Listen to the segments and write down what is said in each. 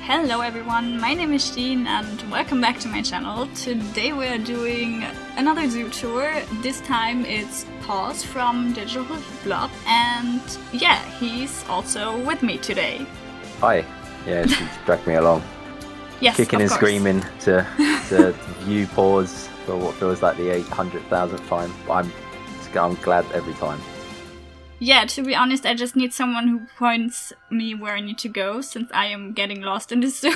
Hello everyone, my name is Jean and welcome back to my channel. Today we are doing another zoo tour. This time it's P.A.W.S from Digitalblo, and yeah, he's also with me today. Hi. Yeah, she's dragged me along. Yes, kicking and course. screaming to view P.A.W.S for what feels like the 800,000th time. But I'm glad every time. Yeah, to be honest, I just need someone who points me where I need to go, since I am getting lost in this zoo,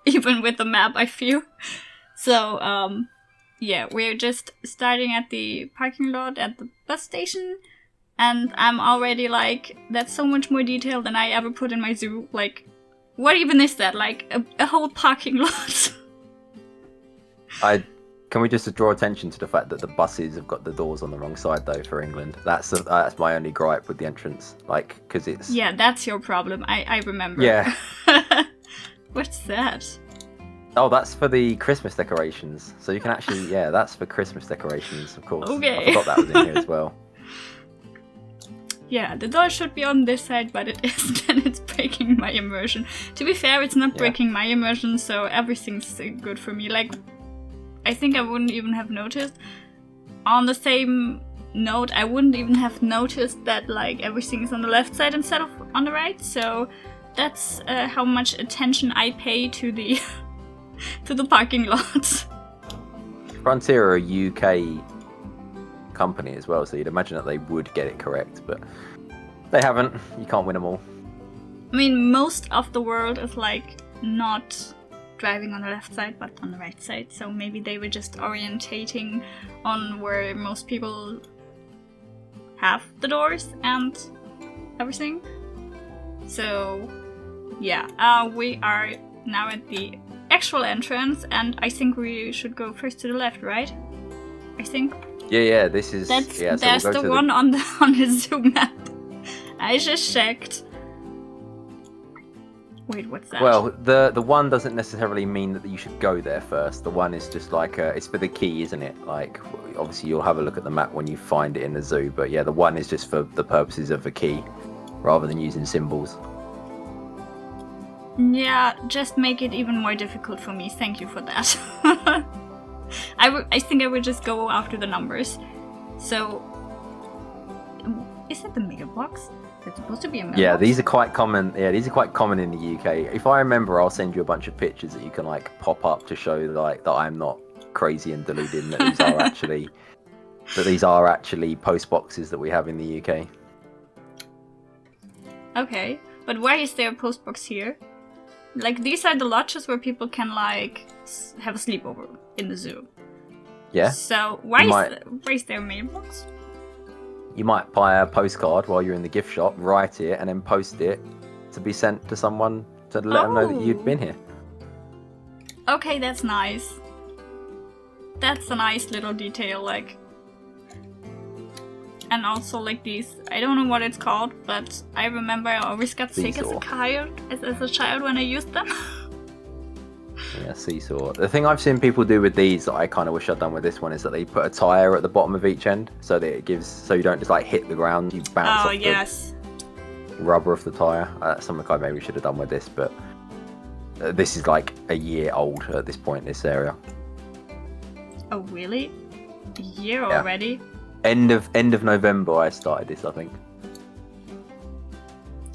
even with the map, I feel. So, yeah, we're just starting at the parking lot at the bus station, and I'm already like, that's so much more detail than I ever put in my zoo. Like, what even is that? Like, a whole parking lot? Can we just draw attention to the fact that the buses have got the doors on the wrong side, though, for England? That's my only gripe with the entrance, like, because it's... Yeah, that's your problem, I remember. Yeah. What's that? Oh, that's for the Christmas decorations. So you can actually, yeah, that's for Christmas decorations, of course. Okay. I forgot that was in here as well. Yeah, the door should be on this side, but it isn't, and it's breaking my immersion. To be fair, it's not breaking my immersion, so everything's good for me. Like, I think I wouldn't even have noticed. On the same note, I wouldn't even have noticed that like everything is on the left side instead of on the right. So that's how much attention I pay to the to the parking lot. Frontier are a UK company as well, so you'd imagine that they would get it correct, but they haven't. You can't win them all. I mean, most of the world is like not driving on the left side but on the right side, so maybe they were just orientating on where most people have the doors and everything. So yeah, we are now at the actual entrance, and I think we should go first to the left, right? I think. Yeah, this is... That's so the one on the zoo map. I just checked. Wait, what's that? Well, the one doesn't necessarily mean that you should go there first. The one is just like it's for the key, isn't it? Like, obviously you'll have a look at the map when you find it in the zoo, but yeah, the one is just for the purposes of a key, rather than using symbols. Yeah, just make it even more difficult for me. Thank you for that. I think I would just go after the numbers. So, is that the mailbox? It's supposed to be a mailbox. Yeah, these are quite common. Yeah, these are quite common in the UK. If I remember, I'll send you a bunch of pictures that you can like pop up to show like that I'm not crazy and deluded, and that these are actually post boxes that we have in the UK. Okay, but why is there a post box here? Like, these are the lodges where people can like have a sleepover in the zoo. Yeah. So why is there a mailbox? You might buy a postcard while you're in the gift shop, write it, and then post it to be sent to someone to let them know that you've been here. Okay, that's nice. That's a nice little detail, like. And also, like, these, I don't know what it's called, but I remember I always got sick as a child when I used them. Yeah, seesaw. The thing I've seen people do with these that I kind of wish I'd done with this one is that they put a tyre at the bottom of each end, so that it gives, so you don't just like hit the ground, you bounce off the rubber of the tyre. That's something I maybe should have done with this, but this is like a year old at this point, this area. Oh really? A year already? End of November I started this, I think.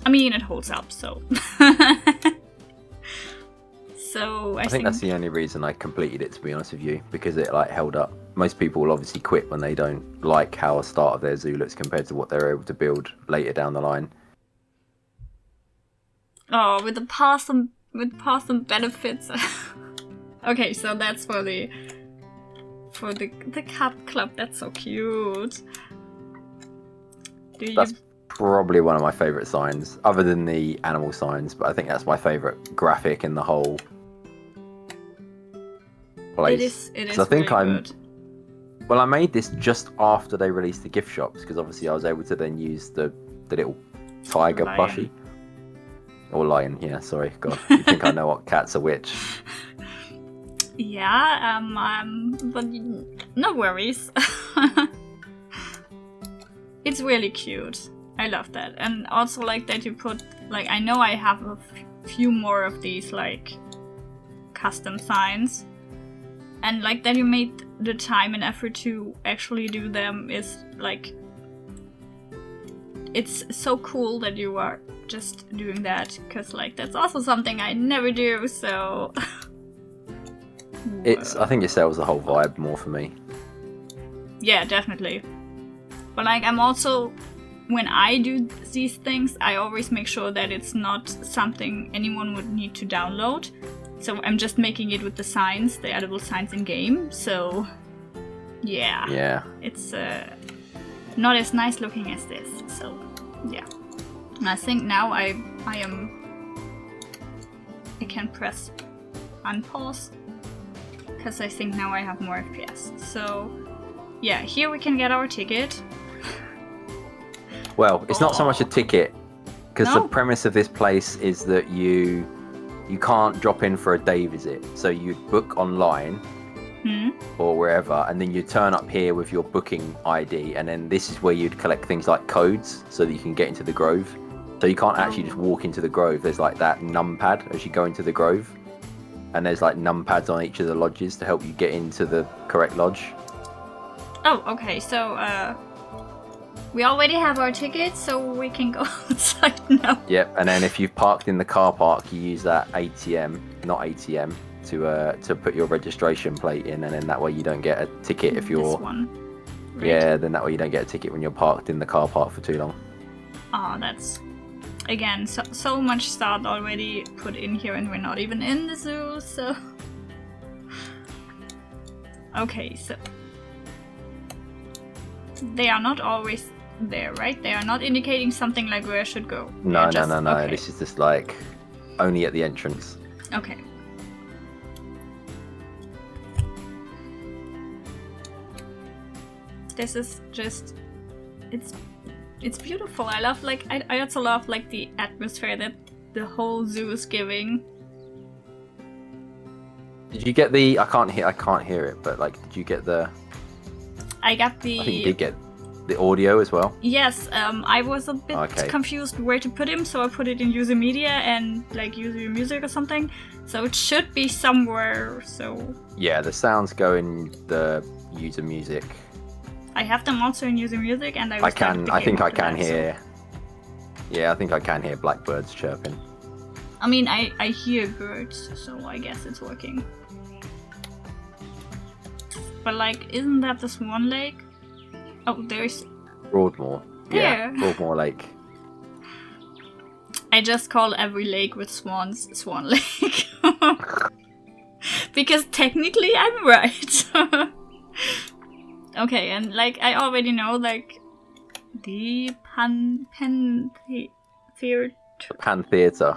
I mean, it holds up, so. So I think that's the only reason I completed it, to be honest with you, because it like held up. Most people will obviously quit when they don't like how the start of their zoo looks compared to what they're able to build later down the line. Oh, with P.A.W.S benefits. Okay, so that's for the cat club. That's so cute. That's probably one of my favourite signs, other than the animal signs, but I think that's my favourite graphic in the whole place. It is so I think really good. Well, I made this just after they released the gift shops, because obviously I was able to then use the little tiger plushie. Or lion, yeah, sorry, God. You think I know what cats are which. Yeah, but no worries. It's really cute. I love that. And also like that you put, like, I know I have few more of these like custom signs, and like that you made the time and effort to actually do them is like, it's so cool that you are just doing that, because like that's also something I never do, so I think it sells the whole vibe more for me. Yeah, definitely. But like I'm also, when I do these things, I always make sure that it's not something anyone would need to download. So I'm just making it with the signs, the edible signs in game. So yeah, it's not as nice looking as this. So yeah, and I think now I can press unpause, because I think now I have more FPS. So yeah, here we can get our ticket. Well, it's not so much a ticket, because the premise of this place is that you can't drop in for a day visit. So you book online or wherever, and then you turn up here with your booking ID, and then this is where you'd collect things like codes so that you can get into the grove. So you can't actually just walk into the grove. There's like that numpad as you go into the grove, and there's like numpads on each of the lodges to help you get into the correct lodge. Oh, okay, so we already have our ticket, so we can go outside now. Yep, and then if you've parked in the car park, you use that ATM, not ATM, to put your registration plate in, and then that way you don't get a ticket if you're... This one. Right. Yeah, then that way you don't get a ticket when you're parked in the car park for too long. Oh, that's... Again, so much thought already put in here, and we're not even in the zoo, so... Okay, so... They are not always there, right? They are not indicating something like where I should go. No. Okay. This is just like only at the entrance. Okay. This is just, it's beautiful. I love, like, I also love like the atmosphere that the whole zoo is giving. Did you get the? I can't hear it, but like, did you get the? I got the... I think you did get the audio as well. Yes, I was a bit confused where to put him, so I put it in user media and like user music or something. So it should be somewhere, so... Yeah, the sounds go in the user music. I have them also in user music, and I think I can hear... Yeah, I think I can hear blackbirds chirping. I mean, I hear birds, so I guess it's working. But like, isn't that the Swan Lake? Oh, there's... Broadmoor. There. Yeah, Broadmoor Lake. I just call every lake with swans Swan Lake. Because technically I'm right. Okay, and like, I already know, like, the Pan Theatre. Pan Theatre.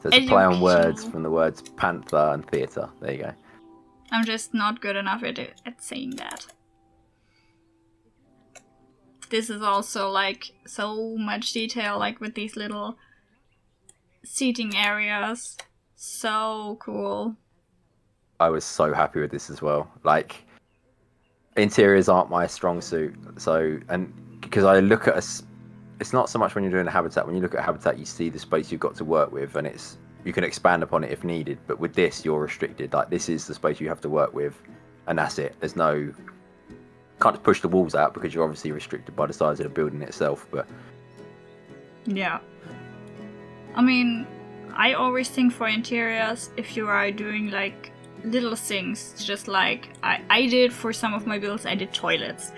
So it's a play on words from the words panther and theatre. There you go. I'm just not good enough at saying that. This is also like so much detail, like with these little seating areas. So cool. I was so happy with this as well. Like, interiors aren't my strong suit. So, and because I look at it's not so much when you're doing a habitat. When you look at a habitat, you see the space you've got to work with, and you can expand upon it if needed. But with this, you're restricted. Like, this is the space you have to work with, and that's it. There's no... Can't just push the walls out because you're obviously restricted by the size of the building itself, but... Yeah. I mean, I always think for interiors, if you are doing, like, little things, just like I did for some of my builds, I did toilets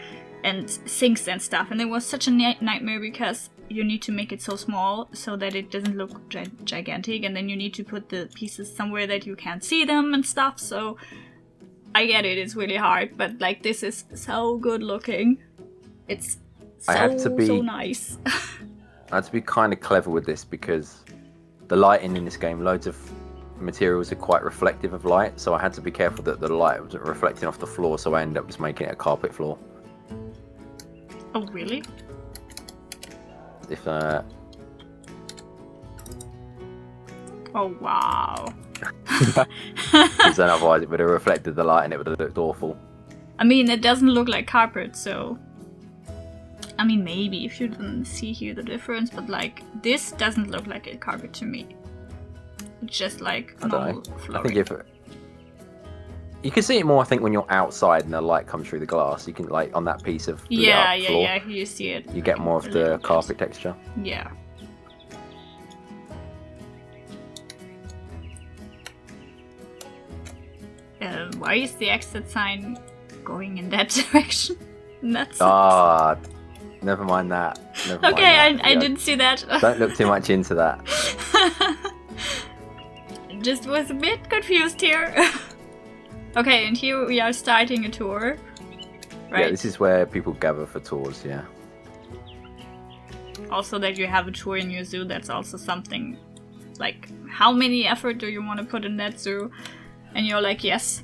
and sinks and stuff, and it was such a nightmare because you need to make it so small so that it doesn't look gigantic, and then you need to put the pieces somewhere that you can't see them and stuff, so I get it, it's really hard, but like, this is so good looking. It's so nice. I had to be kind of clever with this because the lighting in this game, loads of materials are quite reflective of light, so I had to be careful that the light wasn't reflecting off the floor, so I ended up just making it a carpet floor. Oh, really? If Oh, wow. Because then otherwise it would have reflected the light and it would have looked awful. I mean, it doesn't look like carpet, so... I mean, maybe if you didn't see here the difference, but like this doesn't look like a carpet to me. It's just like normal flooring. I think if you can see it more, I think, when you're outside and the light comes through the glass. You can like on that piece of floor, yeah. You see it. You get more of the carpet texture. Yeah. Why is the exit sign going in that direction? That's never mind that. I didn't see that. Don't look too much into that. Just was a bit confused here. Okay, and here we are starting a tour. Right? Yeah, this is where people gather for tours, yeah. Also that you have a tour in your zoo, that's also something like, how many effort do you want to put in that zoo? And you're like, yes,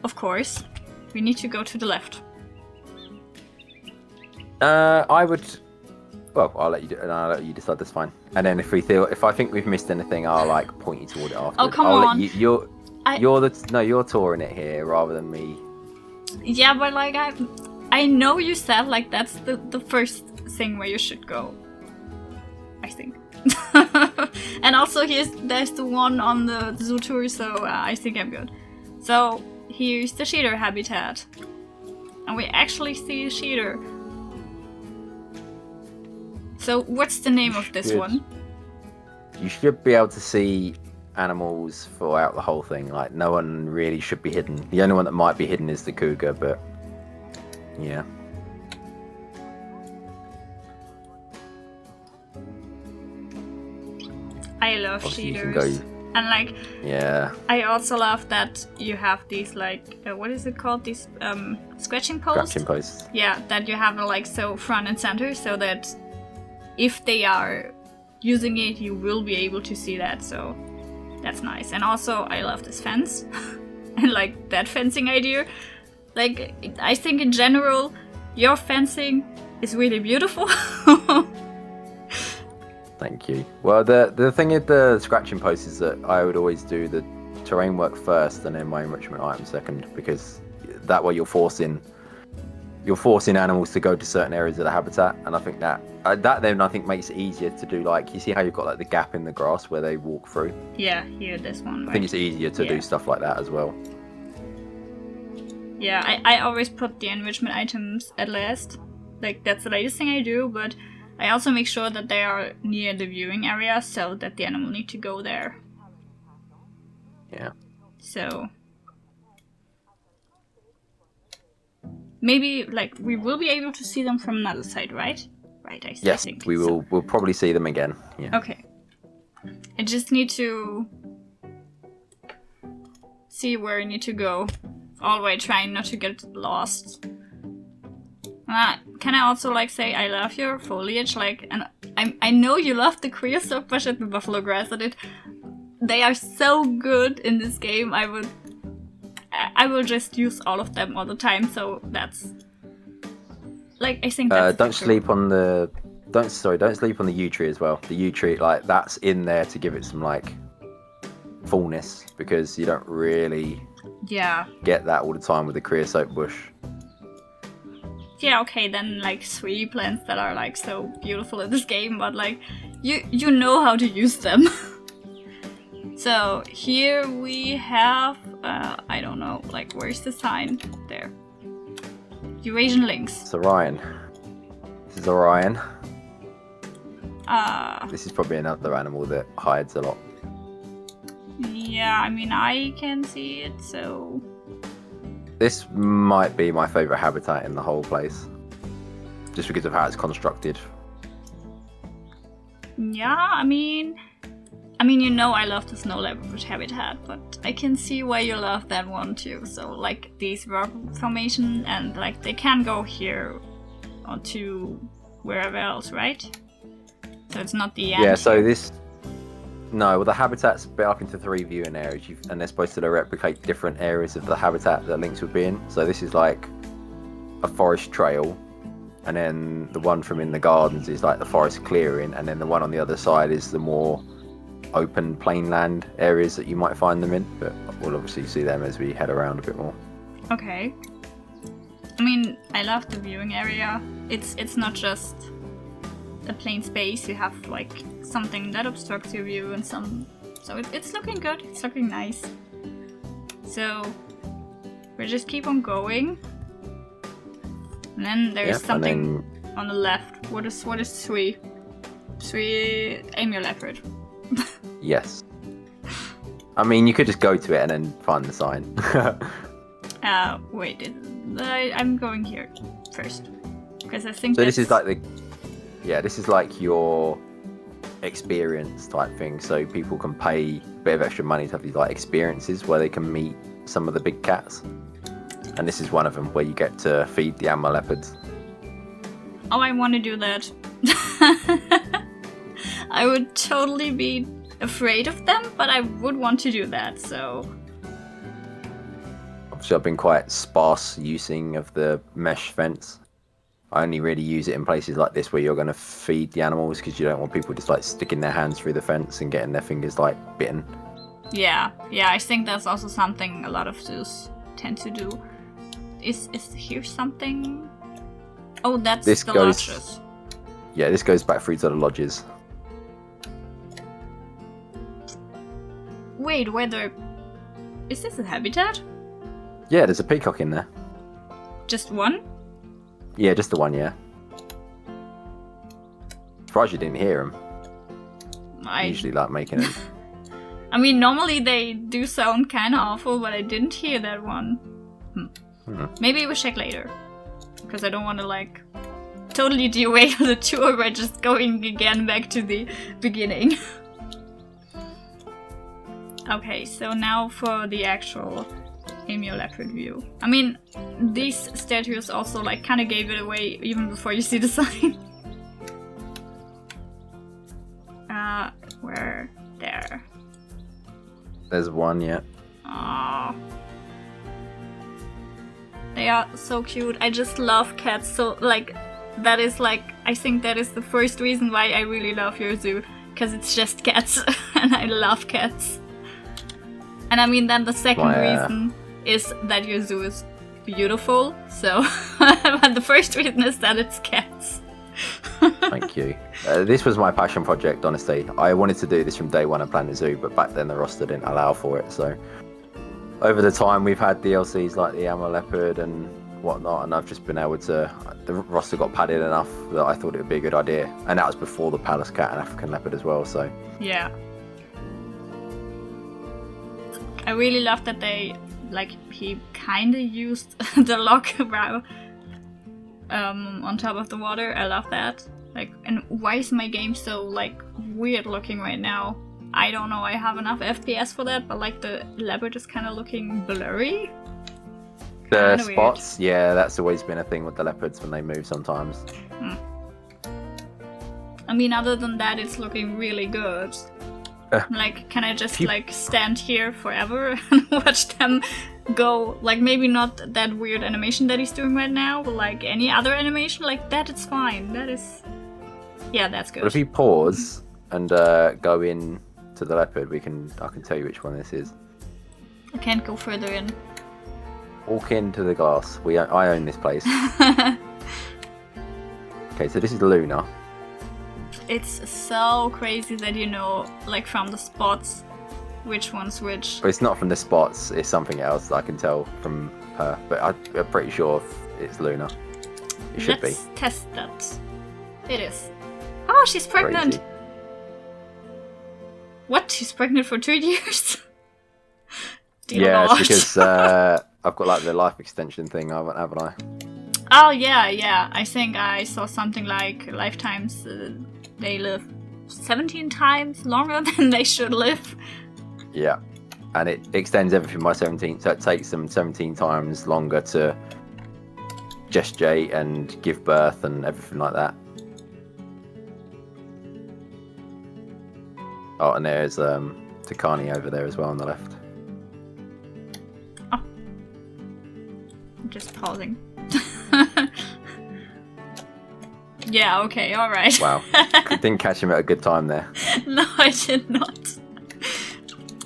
of course, we need to go to the left. I would. Well, I'll let you do it, and I'll let you decide. That's fine. And then if I think we've missed anything, I'll like point you toward it after. Oh, come on! You're touring it here rather than me. Yeah, but like I know you said like that's the first thing where you should go. I think. And also there's the one on the zoo tour, so I think I'm good. So here's the cheetah habitat, and we actually see a cheetah. So what's the name of this one? You should be able to see animals throughout the whole thing. Like no one really should be hidden. The only one that might be hidden is the cougar, but yeah. I love cheetahs. And like, yeah. I also love that you have these like, what is it called? These scratching posts? Scratching posts. Yeah, that you have like so front and center, so that if they are using it, you will be able to see that. So that's nice. And also, I love this fence and like that fencing idea. Like, I think in general, your fencing is really beautiful. Thank you. Well, the thing with the scratching posts is that I would always do the terrain work first and then my enrichment item second, because that way you're forcing animals to go to certain areas of the habitat, and I think that then I think makes it easier to do. Like, you see how you've got like the gap in the grass where they walk through? Yeah, here, this one. Right? I think it's easier to do stuff like that as well. Yeah, I always put the enrichment items at last. Like, that's the latest thing I do, but I also make sure that they are near the viewing area so that the animal need to go there. Yeah. So maybe like we will be able to see them from another side, right? Right, I yes, think. We will. We'll probably see them again. Yeah. Okay. I just need to see where I need to go. All the way trying not to get lost. Can I also like say I love your foliage? Like, and I know you love the creosote bush and the buffalo grass, and they are so good in this game. I will just use all of them all the time. So that's like, I think that's don't sleep on the yew tree as well. The yew tree, like, that's in there to give it some like fullness, because you don't really get that all the time with the creosote bush. Yeah, okay, then like 3 plants that are like so beautiful in this game, but like you know how to use them. So here we have I don't know, like, where's the sign? There. Eurasian lynx. It's Orion. This is Orion. This is probably another animal that hides a lot. Yeah, I mean, I can see it, so... This might be my favourite habitat in the whole place. Just because of how it's constructed. Yeah, I mean, you know I love the snow leopard habitat, but I can see why you love that one too. So, like, these rock formation, and, like, they can go here or to wherever else, right? So it's not the end. Yeah, so this... No, well, the habitat's split up into 3 viewing areas, and they're supposed to replicate different areas of the habitat that lynx would be in. So this is like a forest trail, and then the one from in the gardens is like the forest clearing, and then the one on the other side is the more open plain land areas that you might find them in. But we'll obviously see them as we head around a bit more. Okay. I mean, I love the viewing area. it's not just a plain space. You have like something that obstructs your view and some. So it's looking good. It's looking nice. So we just keep on going. And then there's something on the left. What is 3? 3 aim your leopard. Yes. I mean, you could just go to it and then find the sign. Wait, I'm going here first. Because I think so this is like this is like your experience type thing. So people can pay a bit of extra money to have these like experiences where they can meet some of the big cats. And this is one of them where you get to feed the animal leopards. Oh, I want to do that. I would totally be afraid of them, but I would want to do that, so... Obviously, I've been quite sparse using of the mesh fence. I only really use it in places like this where you're going to feed the animals because you don't want people just like sticking their hands through the fence and getting their fingers like bitten. Yeah, I think that's also something a lot of zoos tend to do. Is here something? Oh, that's the lodges. Yeah, this goes back through to the lodges. Wait, is this a habitat? Yeah, there's a peacock in there. Just one? Yeah, just the one, yeah. Surprised you didn't hear them. I usually like making them. I mean, normally they do sound kind of awful, but I didn't hear that one. Maybe we'll check later. Because I don't want to, like, totally derail the tour by just going again back to the beginning. Okay, so now for the actual aim your leopard view. I mean, these statues also, like, kind of gave it away even before you see the sign. Where? There. There's one, yeah. Aww. They are so cute. I just love cats. So, like, that is, like, I think that is the first reason why I really love your zoo. Because it's just cats. And I love cats. And I mean, then the second reason is that your zoo is beautiful. So, but the first reason is that it's cats. Thank you. This was my passion project, honestly. I wanted to do this from day one at Planet Zoo, but back then the roster didn't allow for it. So over the time, we've had DLCs like the animal leopard and whatnot, and I've just been able to... The roster got padded enough that I thought it would be a good idea. And that was before the P.A.W.S cat and African leopard as well, so... Yeah. I really love that they... Like, he kind of used the lock brow on top of the water. I love that. Like, and why is my game so, like, weird looking right now? I don't know, I have enough FPS for that, but, like, the leopard is kind of looking blurry. The spots, weird. Yeah, that's always been a thing with the leopards when they move sometimes. I mean, other than that, it's looking really good. Like, can I just, like, stand here forever and watch them go? Like, maybe not that weird animation that he's doing right now, but, like, any other animation like that, it's fine. That is... Yeah, that's good. But if you pause and go in to the leopard, I can tell you which one this is. I can't go further in. Walk into the glass. I own this place. Okay, so this is Luna. It's so crazy that you know, like, from the spots, which one's which. But it's not from the spots, it's something else that I can tell from her. But I'm pretty sure it's Luna. It should be. Let's test that. It is. Oh, she's pregnant! Crazy. What? She's pregnant for 2 years? Yeah, it's because I've got, like, the life extension thing, haven't I? Oh, yeah. I think I saw something like lifetimes... they live 17 times longer than they should live. Yeah, and it extends everything by 17, so it takes them 17 times longer to gestate and give birth and everything like that. Oh, and there's Takani over there as well on the left. Oh. I'm just pausing. Yeah, okay, alright. Wow. Didn't catch him at a good time there. No, I did not.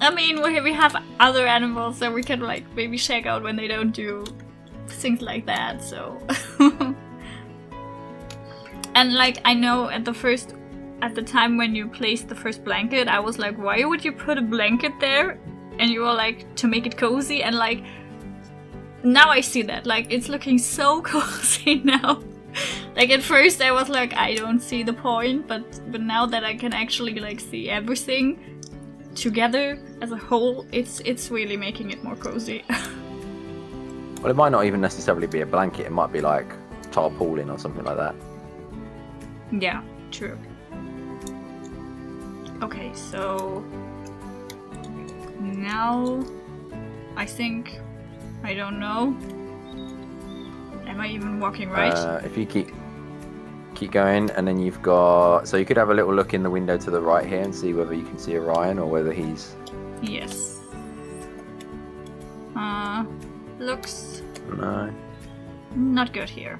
I mean, we have other animals that we can, like, maybe check out when they don't do things like that, so... And like, I know at the time when you placed the first blanket, I was like, why would you put a blanket there? And you were like, to make it cozy. And like, now I see that. Like, it's looking so cozy now. Like, at first I was like, I don't see the point. But now that I can actually like see everything together as a whole, it's really making it more cozy. Well, it might not even necessarily be a blanket. It might be like tarpaulin or something like that. Yeah, true. Okay, so now I think, I don't know. Am I even walking right? If you keep going, and then you've got, so you could have a little look in the window to the right here and see whether you can see Orion or whether he's. Yes. Looks. No. Not good here.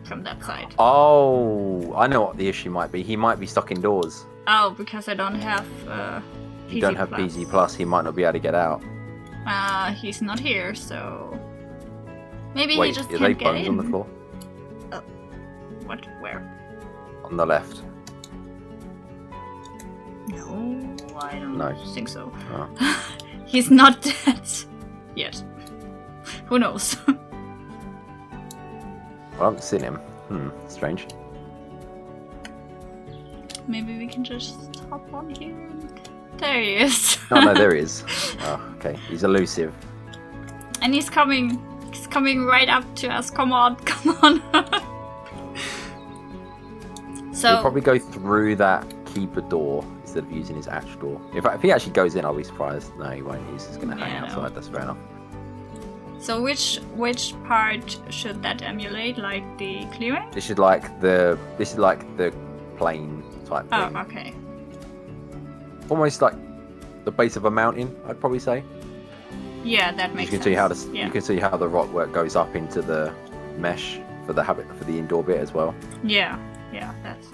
From that side. Oh, I know what the issue might be. He might be stuck indoors. Oh, because I don't have You don't have PZ+, he might not be able to get out. He's not here, so maybe Wait, he just are can't they get bones in. on the floor? What? Where? On the left. No, I don't think so. Oh. He's not dead yet. Who knows? Well, I haven't seen him. Strange. Maybe we can just hop on here. There he is. Oh no, there he is. Oh, okay. He's elusive. And he's coming. He's coming right up to us. Come on, come on. So He'll probably go through that keeper door instead of using his hatch door. In fact, if he actually goes in, I'll be surprised. No, he won't. He's just going to hang outside. No. That's fair enough. So which part should that emulate? Like the clearing? This is like the plain type thing. Oh, okay. Almost like the base of a mountain, I'd probably say. Yeah, that makes sense. You can see how the rock work goes up into the mesh for the indoor bit as well. Yeah, that's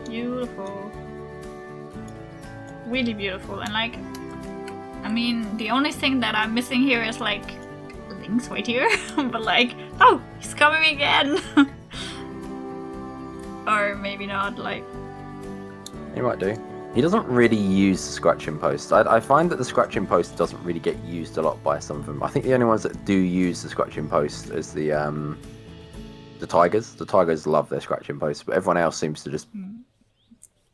beautiful. Really beautiful. And like, I mean, the only thing that I'm missing here is like Lynx right here. But like, oh, he's coming again. Or maybe not, like. He might do. He doesn't really use the scratching post. I find that the scratching post doesn't really get used a lot by some of them. I think the only ones that do use the scratching post is the tigers. The tigers love their scratching post, but everyone else seems to just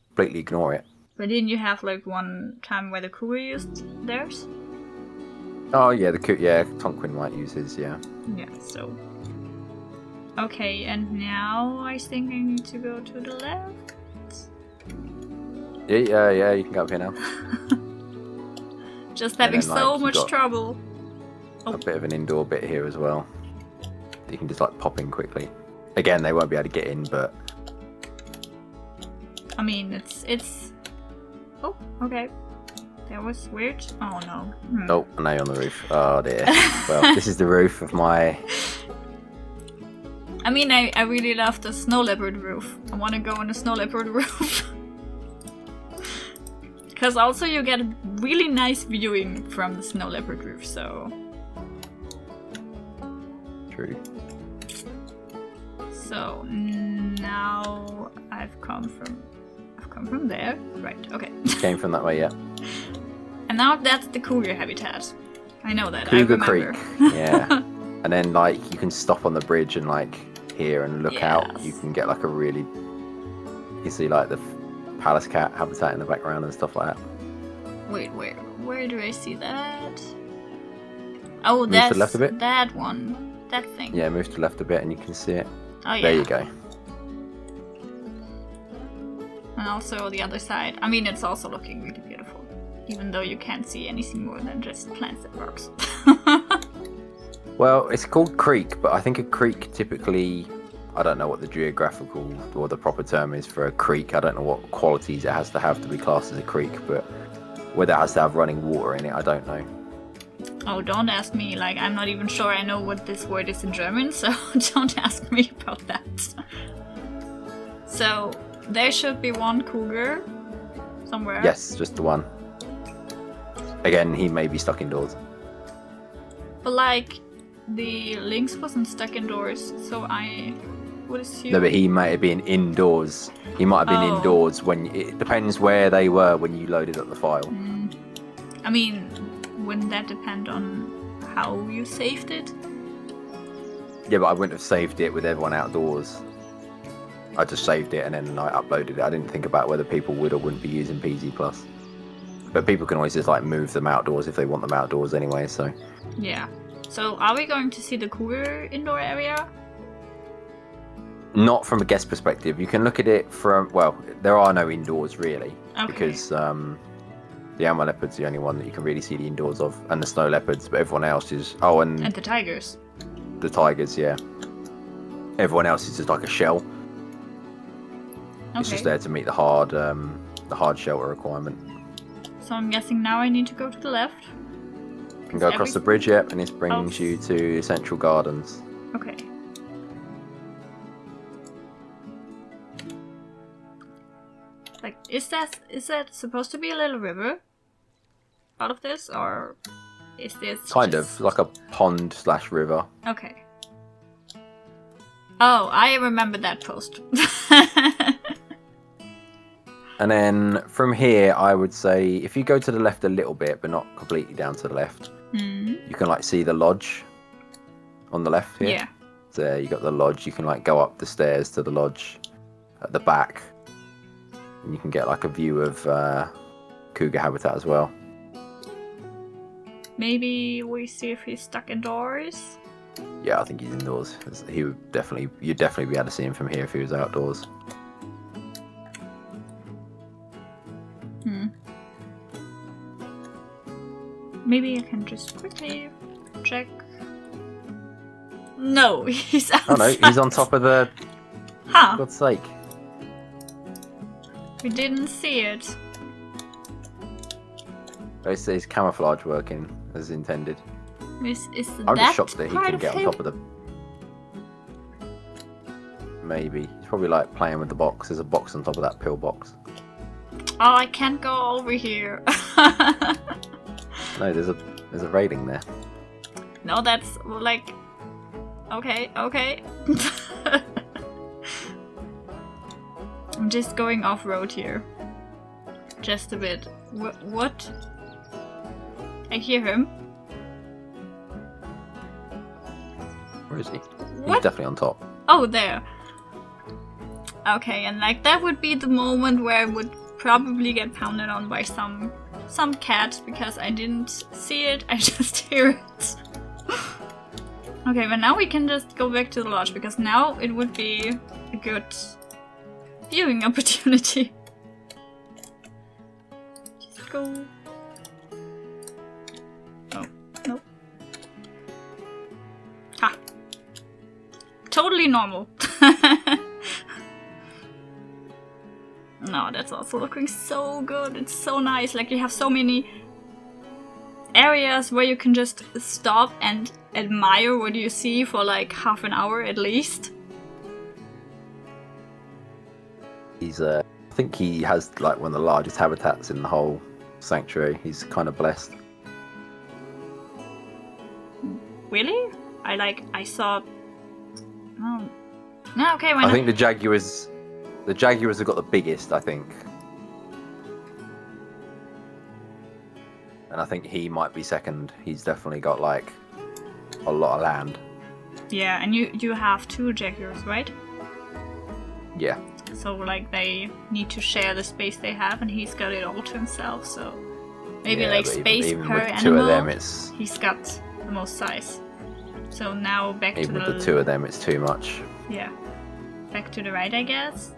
completely ignore it. But didn't you have like one time where the cougar used theirs? Oh yeah, Tonquin might use his, yeah. Yeah, so. Okay, and now I think I need to go to the left. Yeah, you can go up here now. Just having so much trouble. A bit of an indoor bit here as well. You can just like pop in quickly. Again, they won't be able to get in, but I mean, it's. Oh, okay. That was weird. Oh no. Oh, now you're on the roof. Oh dear. Well, this is the roof of my. I mean, I really love the snow leopard roof. I want to go on the snow leopard roof. Because also you get really nice viewing from the snow leopard roof, so. True. So now I've come from there. Right, okay. Came from that way, yeah. And now that's the cougar habitat. I know that. Cougar I remember. Creek. Yeah. And then like you can stop on the bridge and like here and look out. You can get like a really. You can see like the P.A.W.S cat habitat in the background and stuff like that. Wait, where do I see that? Oh, move that's to the left a bit. That one. That thing. Yeah, move to the left a bit and you can see it. Oh yeah. There you go. And also the other side. I mean, it's also looking really beautiful. Even though you can't see anything more than just plants and rocks. Well, it's called creek, but I think a creek typically, I don't know what the geographical or the proper term is for a creek. I don't know what qualities it has to have to be classed as a creek, but whether it has to have running water in it, I don't know. Oh, don't ask me. Like, I'm not even sure I know what this word is in German, so don't ask me about that. So, there should be one cougar somewhere. Yes, just the one. Again, he may be stuck indoors. But like, the lynx wasn't stuck indoors, so I would assume... No, but he might have been indoors. He might have been indoors when... It depends where they were when you loaded up the file. I mean, wouldn't that depend on how you saved it? Yeah, but I wouldn't have saved it with everyone outdoors. I just saved it and then I uploaded it. I didn't think about whether people would or wouldn't be using PZ+. But people can always just like move them outdoors if they want them outdoors anyway, so... Yeah. So are we going to see the cougar indoor area? Not from a guest perspective. You can look at it from... Well, there are no indoors really. Okay. Because the Alma leopard's the only one that you can really see the indoors of. And the snow leopards, but everyone else is... Oh, and the tigers. The tigers, yeah. Everyone else is just like a shell. Okay. It's just there to meet the hard shelter requirement. So I'm guessing now I need to go to the left. You can go across the bridge, yep, and this brings you to Central Gardens. Okay. Like, is that supposed to be a little river out of this, or is this kind of like a pond / river? Okay. Oh, I remember that post. And then from here, I would say if you go to the left a little bit, but not completely down to the left, you can like see the lodge on the left here. Yeah. So there you got the lodge. You can like go up the stairs to the lodge at the back, and you can get like a view of cougar habitat as well. Maybe we see if he's stuck indoors. Yeah, I think he's indoors. He would you'd definitely be able to see him from here if he was outdoors. Maybe I can just quickly check. No, he's outside. Oh no, he's on top of the... Huh. For God's sake. We didn't see it. His camouflage working as intended. Is I'm that just shocked that he part can of get on him? top of the... Maybe. He's probably like playing with the box. There's a box on top of that pillbox. Oh, I can't go over here. No, there's a railing there. No, that's like... Okay. I'm just going off-road here. Just a bit. What? I hear him. Where is he? What? He's definitely on top. Oh, there. Okay, and like that would be the moment where I would probably get pounded on by some cat because I didn't see it, I just hear it. Okay, but now we can just go back to the lodge because now it would be a good viewing opportunity. Just go. Oh, no. Ha. Totally normal. No, that's also looking so good. It's so nice. Like, you have so many areas where you can just stop and admire what you see for like half an hour at least. He's I think he has like one of the largest habitats in the whole sanctuary. He's kind of blessed. Really? I saw... Oh. No, okay, why not? I think the jaguars have got the biggest, I think. And I think he might be second. He's definitely got like a lot of land. Yeah, and you have 2 jaguars, right? Yeah. So like they need to share the space they have, and he's got it all to himself. So maybe yeah, like but space even per with animal. 2 of them, it's he's got the most size. So now back even to with the 2 of them, it's too much. Yeah, back to the right, I guess.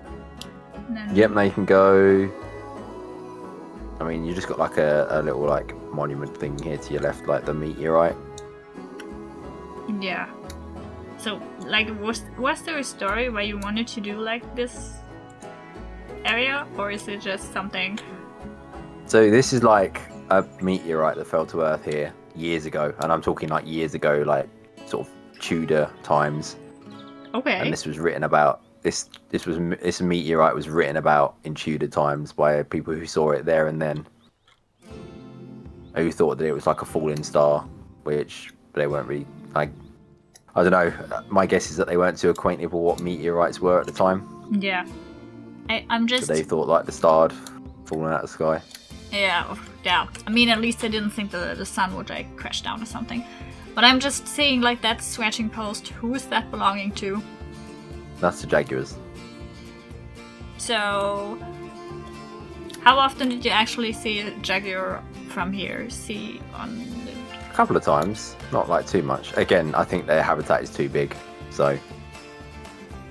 And then... Yep, now you can go. I mean, you just got like a little like monument thing here to your left, like the meteorite. Yeah. So, like, was there a story where you wanted to do like this area, or is it just something? So this is like a meteorite that fell to Earth here years ago, and I'm talking like years ago, like sort of Tudor times. Okay. And this was written about. This meteorite was written about in Tudor times by people who saw it there and then, who thought that it was like a falling star, which they weren't really like. I don't know. My guess is that they weren't too acquainted with what meteorites were at the time. Yeah. I'm just... So they thought like the star had fallen out of the sky. Yeah. I mean, at least I didn't think the sun would like crash down or something. But I'm just seeing like that scratching post. Who is that belonging to? That's the jaguars. So, how often did you actually see a jaguar from here? See on the... A couple of times, not like too much. Again, I think their habitat is too big, so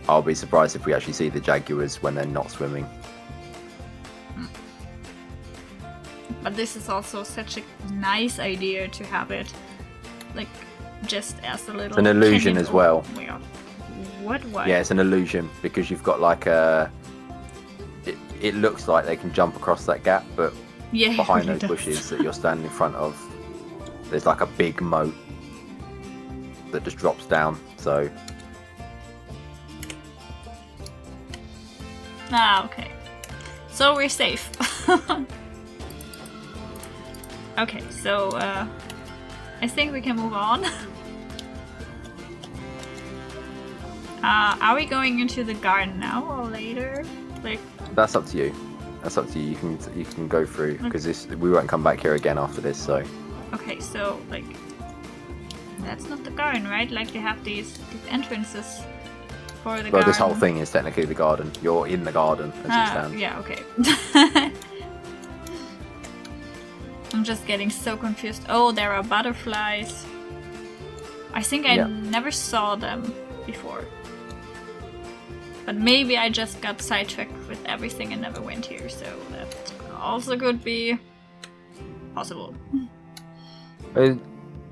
I'll be surprised if we actually see the jaguars when they're not swimming. But this is also such a nice idea to have it, like, just as a little... It's an illusion as well. What? Yeah, it's an illusion, because you've got like a... It looks like they can jump across that gap, but yeah, behind those bushes that you're standing in front of, there's like a big moat that just drops down, so... Ah, okay. So we're safe. Okay, so I think we can move on. Are we going into the garden now or later? Like, that's up to you. That's up to you. You can go through, because we won't come back here again after this. So. Okay, so like, that's not the garden, right? Like they have these entrances for the garden. Well, this whole thing is technically the garden. You're in the garden as it stands. Yeah. Okay. I'm just getting so confused. Oh, there are butterflies. I think I never saw them before. But maybe I just got sidetracked with everything and never went here, so that also could be possible. They're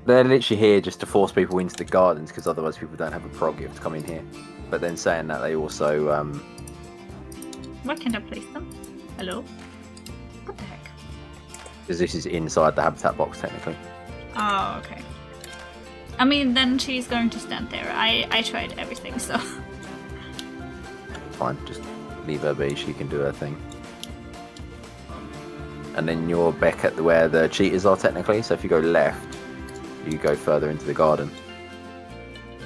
literally here just to force people into the gardens, because otherwise people don't have a prerogative to come in here. But then saying that, they also... Where can I place them? Hello? What the heck? Because this is inside the habitat box, technically. Oh, okay. I mean, then she's going to stand there. I tried everything, so... Fine, just leave her be, she can do her thing. And then you're back at where the cheetahs are, technically, so if you go left, you go further into the garden.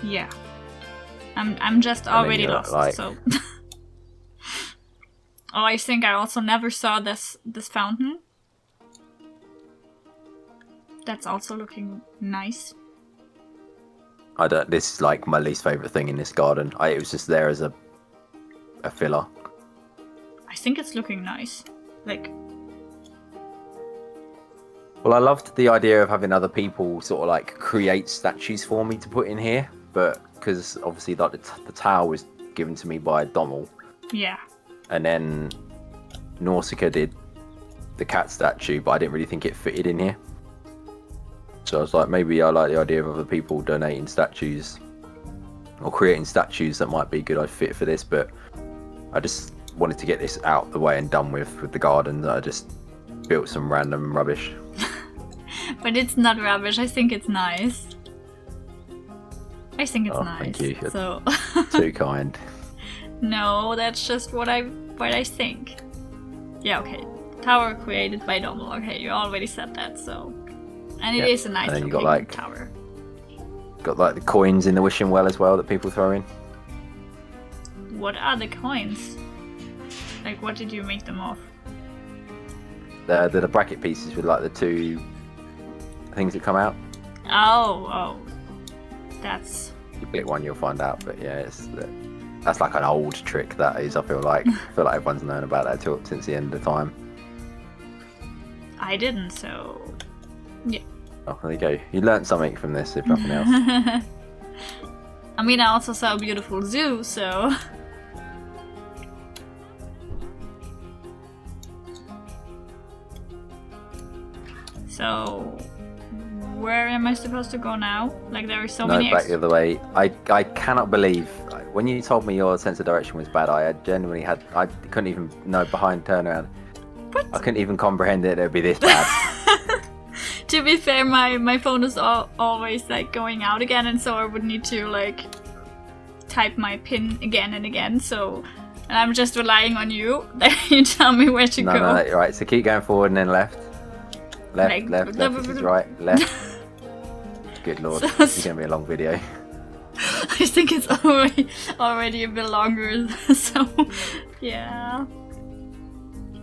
Yeah. I'm just already lost, like... so... Oh, I think I also never saw this fountain. That's also looking nice. This is like my least favourite thing in this garden. It was just there as a filler. I think it's looking nice. Like... Well, I loved the idea of having other people sort of like create statues for me to put in here, but because obviously like the tower was given to me by Dommel. Yeah. And then Nausicaa did the cat statue, but I didn't really think it fitted in here. So I was like, maybe I like the idea of other people donating statues or creating statues that might be a good fit for this, but I just wanted to get this out the way and done with the garden. I just built some random rubbish. But it's not rubbish, I think it's nice. I think it's nice. Thank you. So too kind. No, that's just what I think. Yeah, okay. Tower created by Dommel. Okay, you already said that, so... And it is a nice looking like, tower. Got like the coins in the wishing well as well that people throw in. What are the coins? Like, what did you make them of? They're the bracket pieces with like the two things that come out. Oh. That's... You pick one, you'll find out, but yeah, that's like an old trick, that is. I feel like everyone's known about that since the end of the time. I didn't, so... Yeah. Oh, there you go. You learnt something from this, if nothing else. I mean, I also saw a beautiful zoo, so... So... Where am I supposed to go now? Like, there are so many... No, back the other way. I cannot believe... When you told me your sense of direction was bad, I genuinely had... I couldn't even know behind turnaround. What? I couldn't even comprehend it would be this bad. To be fair, my phone is always like going out again, and so I would need to like type my PIN again and again. So, and I'm just relying on you that you tell me where to go. No, right. So keep going forward and then left. Left, left. This is right. Left. Good lord, this is gonna be a long video. I think it's already a bit longer, so yeah.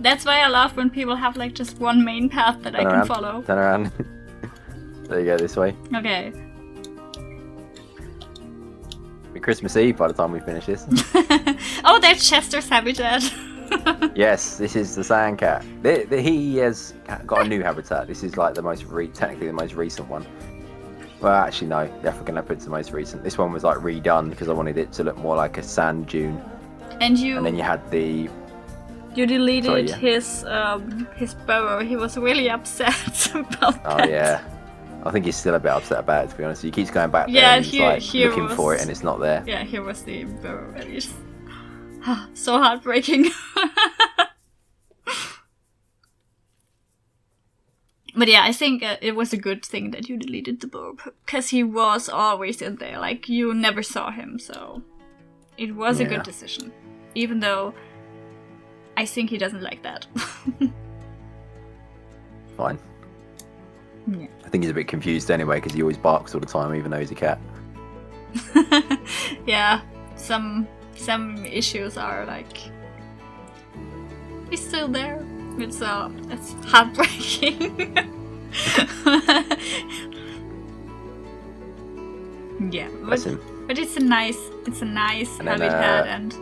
That's why I love when people have like just one main path that I can follow. Turn around. There you go, this way. Okay. It'll be Christmas Eve by the time we finish this. Oh, that's Chester's habitat. Yes, this is the sand cat. He has got a new habitat. This is like technically the most recent one. Well, actually no, the African leopard's the most recent. This one was like redone because I wanted it to look more like a sand dune. And then you had the... You deleted his burrow. He was really upset about that. Oh yeah. I think he's still a bit upset about it, to be honest. He keeps going back there and he's like looking for it and it's not there. Yeah, here was the burrow at least. So heartbreaking. But yeah, I think it was a good thing that you deleted the burrow, because he was always in there. Like, you never saw him, so it was a good decision. Even though I think he doesn't like that. Fine. Yeah. I think he's a bit confused anyway, because he always barks all the time, even though he's a cat. Yeah, some issues are like, he's still there. It's heartbreaking. Yeah, but it's a nice habitat, and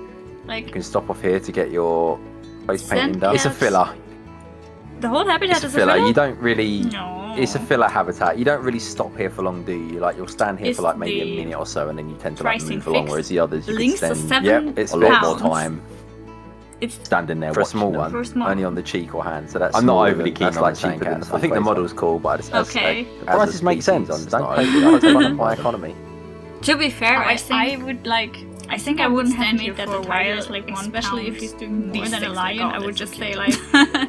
like you can stop off here to get your face painting done. Cats. It's a filler. The whole habitat is a filler. You don't really. No. It's a filler habitat. You don't really stop here for long, do you? Like, you'll stand here for like maybe a minute or so, and then you tend to like move along. Whereas the others, you can spend it's a lot more time. It's standing there for a small one, only on the cheek or hand. So that's I'm not overly keen on like cheaper than I think the model's cool, but the prices make sense. Don't pay my economy. To be fair, I think I wouldn't have made that the tires like especially if he's doing more than a lion. I would just say like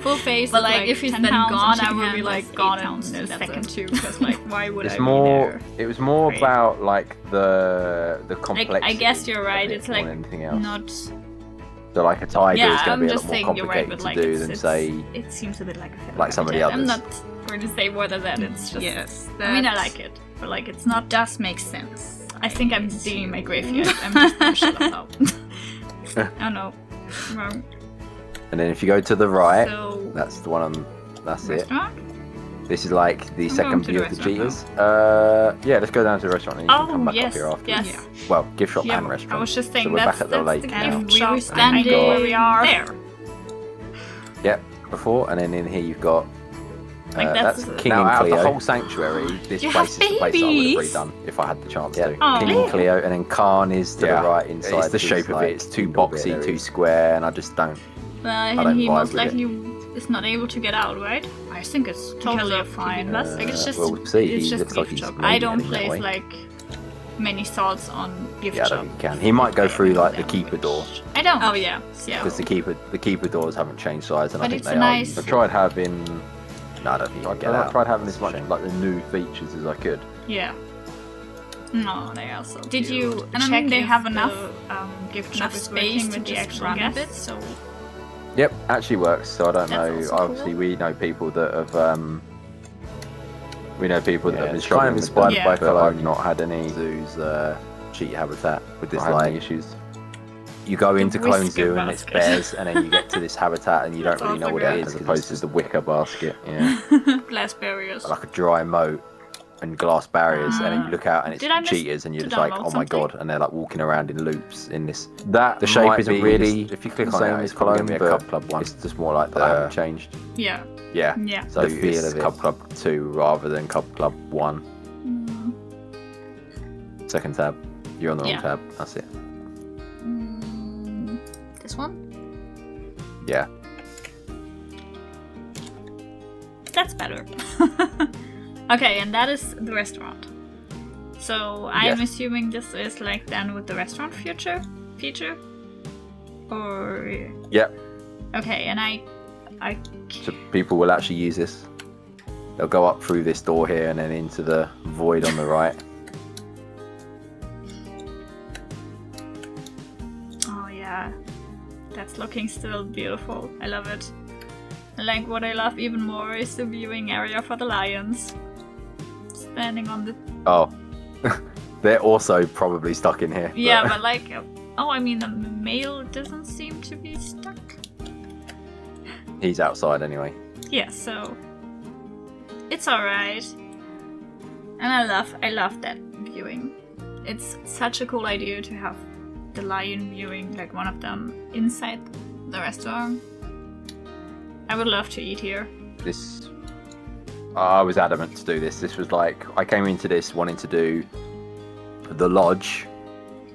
full face. But like if he's then gone, I would be like gone in a second too. Because like why would I be there? It was more about like the complexity. I guess you're right. It's like not. So like a tiger is going to be a lot more complicated to do than say. It seems a bit like a filler. Like some of the others. I'm not going to say more than that. It's just. I mean, I like it, but like it's not. Does make sense. I think I'm digging my grave here. I'm just gonna shut up now. Oh no, wrong. And then if you go to the right, So, that's the one on. That's restaurant? This is like the second view of the cheetahs. Yeah, let's go down to the restaurant and you can come back up here after. Yes. Yeah. Well, gift shop Yeah, and restaurant. I was just saying So we're that's back at the lake the now. gift We shop. were standing I know where we are. there. Yep, before, and then in here you've got. Like that's King and Cleo. The whole sanctuary, this You place is have the place I would have babies. redone if I had the chance to. Oh. King and Cleo, and then Khan is to the right inside. It's the this, shape of like, it. It's too indoor boxy, bit too areas. square, and I just don't. And don't he vibe most with it. likely is not able to get out, right? I think it's totally fine. Like it's just, we'll see. it's He just looks like gift he's shop. maybe I don't heading that place way. like many thoughts on gift Yeah, I shop. don't think he can. He might go through like the keeper door I don't. Oh yeah, yeah. because the keeper doors haven't changed size, and I But think it's they a are. nice- useful. I tried having No, I don't think you can get out. I tried having as It's a much shame. like the new features as I could. Yeah. No, they are so Did cute. you And I check mean, they if have the, enough gift shop enough is space working to with the just actual run a guests, bit? so Yep, actually works. So I don't That's know. also Obviously, cool. we know people that have. We know people that have been it's struggling kind of with inspired them, by but I've I've not had any zoos cheetah habitat with this Not had any like issues. you go into Clone whisker Zoo and it's basket. bears, and then you get to this habitat and you don't That's really know also what good. it is, As 'cause opposed it's to just the wicker basket. yeah, glass barriers. like a dry moat and glass barriers, and then you look out and it's Did I miss cheetahs, and you're to just like, download oh my something? god, and they're like walking around in loops in this. That The shape might isn't be really. just- If you click the on same it, as it's probably Cologne, going to be a but Cub Club one. it's just more like But I the haven't changed. Yeah. Yeah. Yeah. So the feel it's of it. Cub Club 2 rather than Cub Club 1. Second tab. You're on the wrong Yeah. tab. That's it. This one? Yeah. That's better. Okay, and that is the restaurant. So I'm Yes. assuming this is like then with the restaurant feature? Or Yep. okay, and I So people will actually use this. They'll go up through this door here and then into the void on the right. oh yeah. That's looking still beautiful. I love it. And like what I love even more is the viewing area for the lions. Standing on the Oh. They're also probably stuck in here. Yeah, but like, oh, I mean, the male doesn't seem to be stuck. He's outside anyway. Yeah, so it's alright. And I love that viewing. It's such a cool idea to have the lion viewing, like one of them inside the restaurant. I would love to eat here. I was adamant to do this. This was like, I came into this wanting to do the lodge,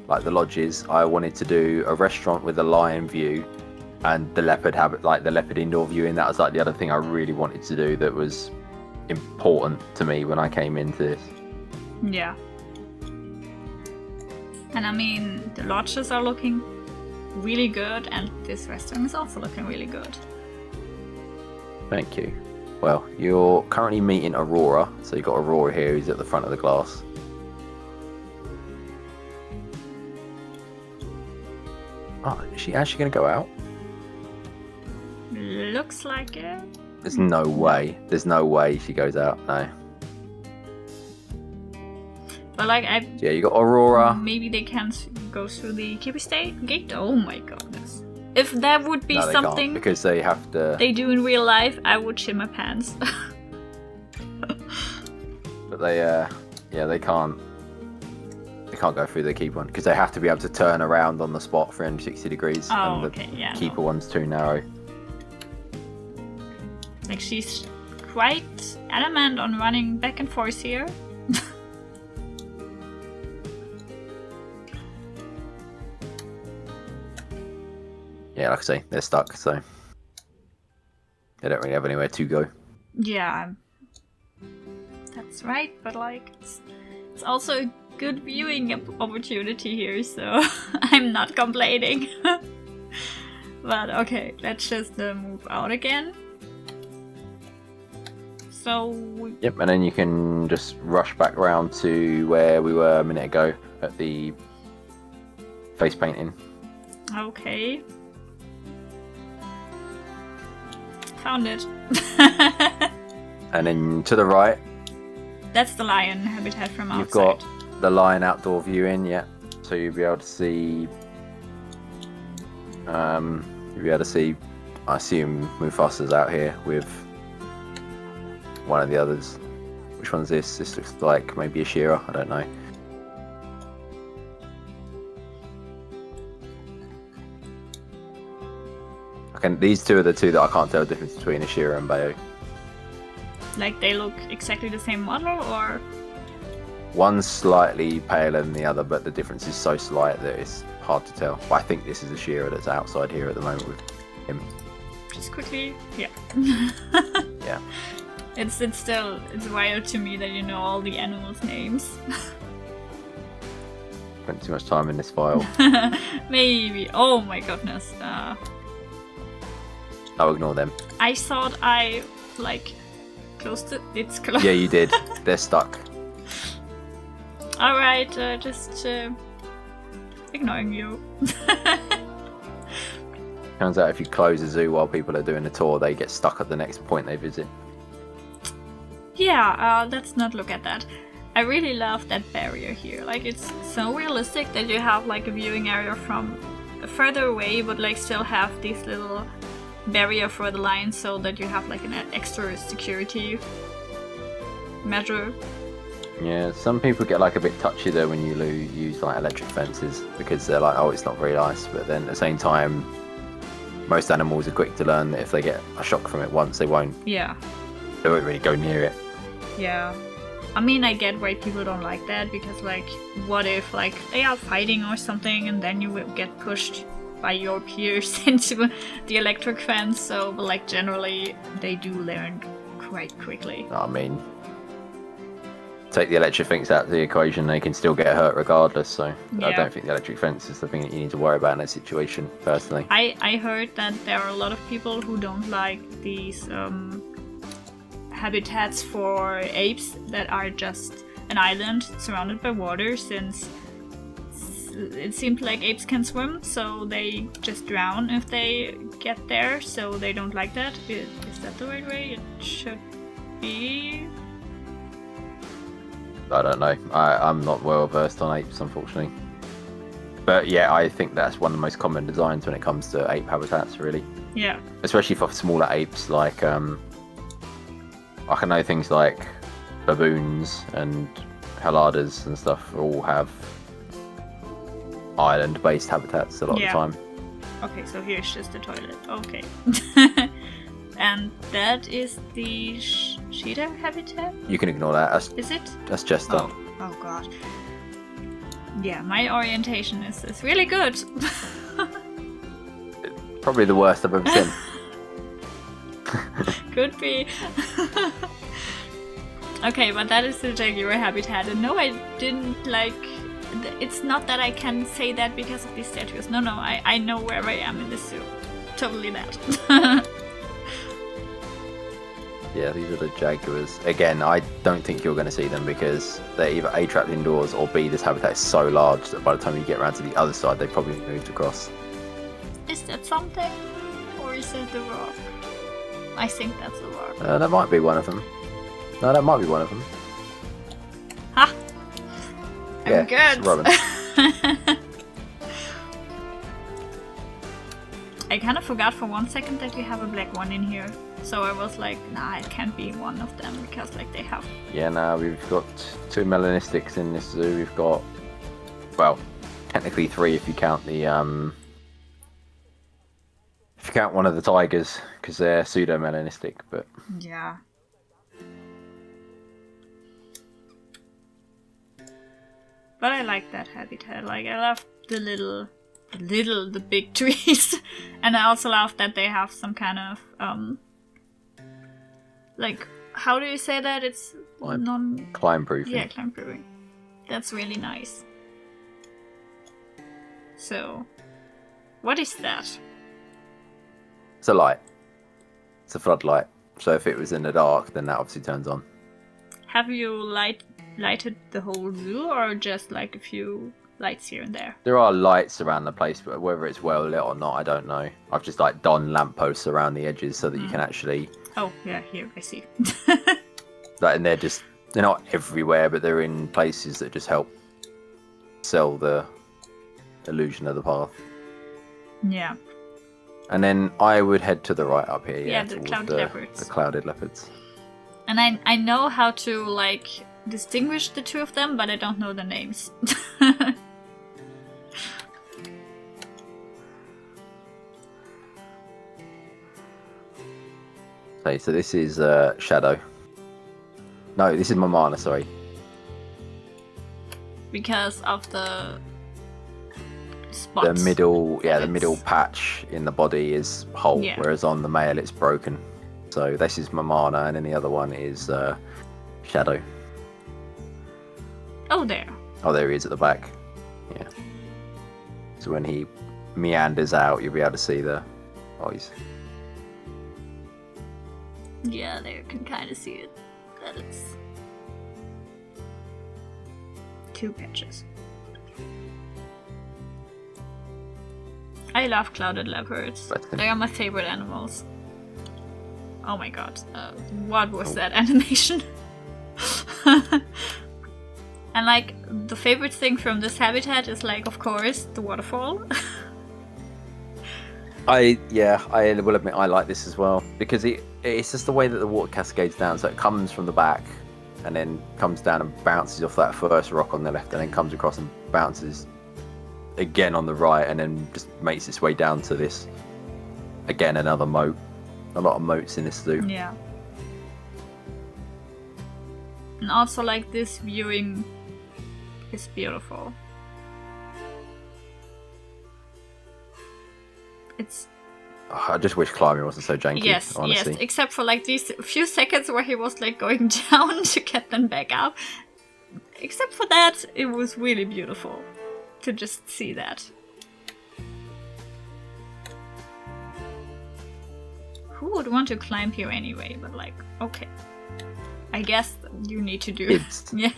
like the lodges. I wanted to do a restaurant with a lion view and the leopard the leopard indoor viewing. That was like the other thing I really wanted to do that was important to me when I came into this. Yeah. And I mean, the lodges are looking really good and this restaurant is also looking really good. Thank you. Well, you're currently meeting Aurora, so you've got Aurora here who's at the front of the glass. Oh, is she actually going to go out? Looks like it. There's no way. There's no way she goes out, no. But like, Yeah, you got Aurora. Maybe they can't go through the P.A.W.S gate? Oh my goodness. If that would be No, they something can't, because they have to. they do in real life, I would shit my pants. But they, yeah, they can't. They can't go through the keeper one because they have to be able to turn around on the spot 360 degrees. Oh, and the okay, yeah. keeper one's too narrow. Like, she's quite adamant on running back and forth here. Yeah, like I say, they're stuck, so they don't really have anywhere to go. Yeah, that's right, but like, it's also a good viewing opportunity here, so I'm not complaining. But okay, let's just move out again. So Yep, and then you can just rush back around to where we were a minute ago at the face painting. okay. Found it. And then to the right, That's the lion habitat from outside. you've got the lion outdoor viewing, yeah. So you'll be able to see, I assume Mufasa's out here with one of the others. Which one's this? This looks like maybe a shearer, I don't know. Okay, these two are the two that I can't tell the difference between a shearer and P.A.W.S. Like, they look exactly the same model, or? One's slightly paler than the other, but the difference is so slight that it's hard to tell. But I think this is a shearer that's outside here at the moment with him. Just quickly, yeah. Yeah. It's wild to me that you know all the animals' names. Spent too much time in this file. Maybe. Oh my goodness. I'll ignore them. I thought I like closed it. It's closed. Yeah, you did. They're stuck. All right, just ignoring you. Turns out if you close a zoo while people are doing a tour, they get stuck at the next point they visit. Yeah, let's not look at that. I really love that barrier here. Like, it's so realistic that you have like a viewing area from further away, but like still have this little barrier for the lions, so that you have like an extra security measure. Yeah, some people get like a bit touchy though when you use like electric fences, because they're like, oh, it's not very nice. But then at the same time, most animals are quick to learn that if they get a shock from it once, they won't really go near it. Yeah. I mean, I get why people don't like that, because like, what if like they are fighting or something and then you will get pushed by your peers into the electric fence? So, but like generally they do learn quite quickly. I mean, take the electric fence out of the equation, they can still get hurt regardless. So Yeah. I don't think the electric fence is the thing that you need to worry about in that situation, personally. I heard that there are a lot of people who don't like these habitats for apes that are just an island surrounded by water, since it seems like apes can swim, so they just drown if they get there, so they don't like that. Is that the right way? It should be. I don't know. I'm not well versed on apes, unfortunately. But yeah, I think that's one of the most common designs when it comes to ape habitats, really. Yeah. Especially for smaller apes, like I can know things like baboons and haladas and stuff all have island-based habitats a lot of the time. Okay, so here's just the toilet. Okay. And that is the cheetah habitat? You can ignore that. Is it? That's just Oh god. Yeah, my orientation is really good. probably the worst I've ever seen. Could be. Okay, but that is the jaguar habitat. And no, I didn't like... It's not that I can say that because of these statues. No, I know where I am in the zoo. Totally that. Yeah, these are the jaguars. Again, I don't think you're going to see them because they're either A, trapped indoors, or B, this habitat is so large that by the time you get around to the other side, they've probably moved across. Is that something? Or is it the rock? I think that's the rock. That might be one of them. No, that might be one of them. Ha! Yeah, I'm good. it's Robin. I kind of forgot for 1 second that you have a black one in here. So I was like, nah, it can't be one of them because like they have... Yeah, no, we've got 2 melanistics in this zoo. We've got, well, technically 3 if you count the if you count one of the tigers because they're pseudo-melanistic, but Yeah. But I like that habitat. Like I love the big trees, and I also love that they have some kind of like, how do you say that? It's climb proofing. Yeah, climb proofing. That's really nice. So, what is that? It's a light. It's a floodlight. So if it was in the dark, then that obviously turns on. Have you lighted the whole zoo, or just like a few lights here and there? There are lights around the place, but whether it's well lit or not, I don't know. I've just like done lampposts around the edges so that you can actually... Oh, yeah, here, I see. Like, and they're not everywhere, but they're in places that just help sell the illusion of the path. Yeah. And then I would head to the right up here, Yeah, the clouded leopards. The clouded leopards. And I know how to, like, distinguish the two of them, but I don't know the names. Okay, so this is Shadow. No, this is Mamana, sorry. Because of the spots. The middle patch in the body is whole, Yeah. whereas on the male it's broken. So this is Mamana, and then the other one is Shadow. Oh, there. Oh, there he is at the back. Yeah. So when he meanders out, you'll be able to see the eyes. Yeah, there you can kind of see it. That it's 2 patches. I love clouded leopards. They are my favorite animals. Oh my god, what was that animation? And like, the favorite thing from this habitat is like, of course, the waterfall. I will admit I like this as well because it's just the way that the water cascades down. So it comes from the back and then comes down and bounces off that first rock on the left and then comes across and bounces again on the right and then just makes its way down to this, again, another moat. A lot of moats in this zoo. Yeah. And also like this viewing is beautiful. It's... Oh, I just wish climbing wasn't so janky, yes, honestly. Yes, except for like these few seconds where he was like going down to get them back up. Except for that, it was really beautiful to just see that. Who would want to climb here anyway? But like, okay. I guess you need to do it. Yeah.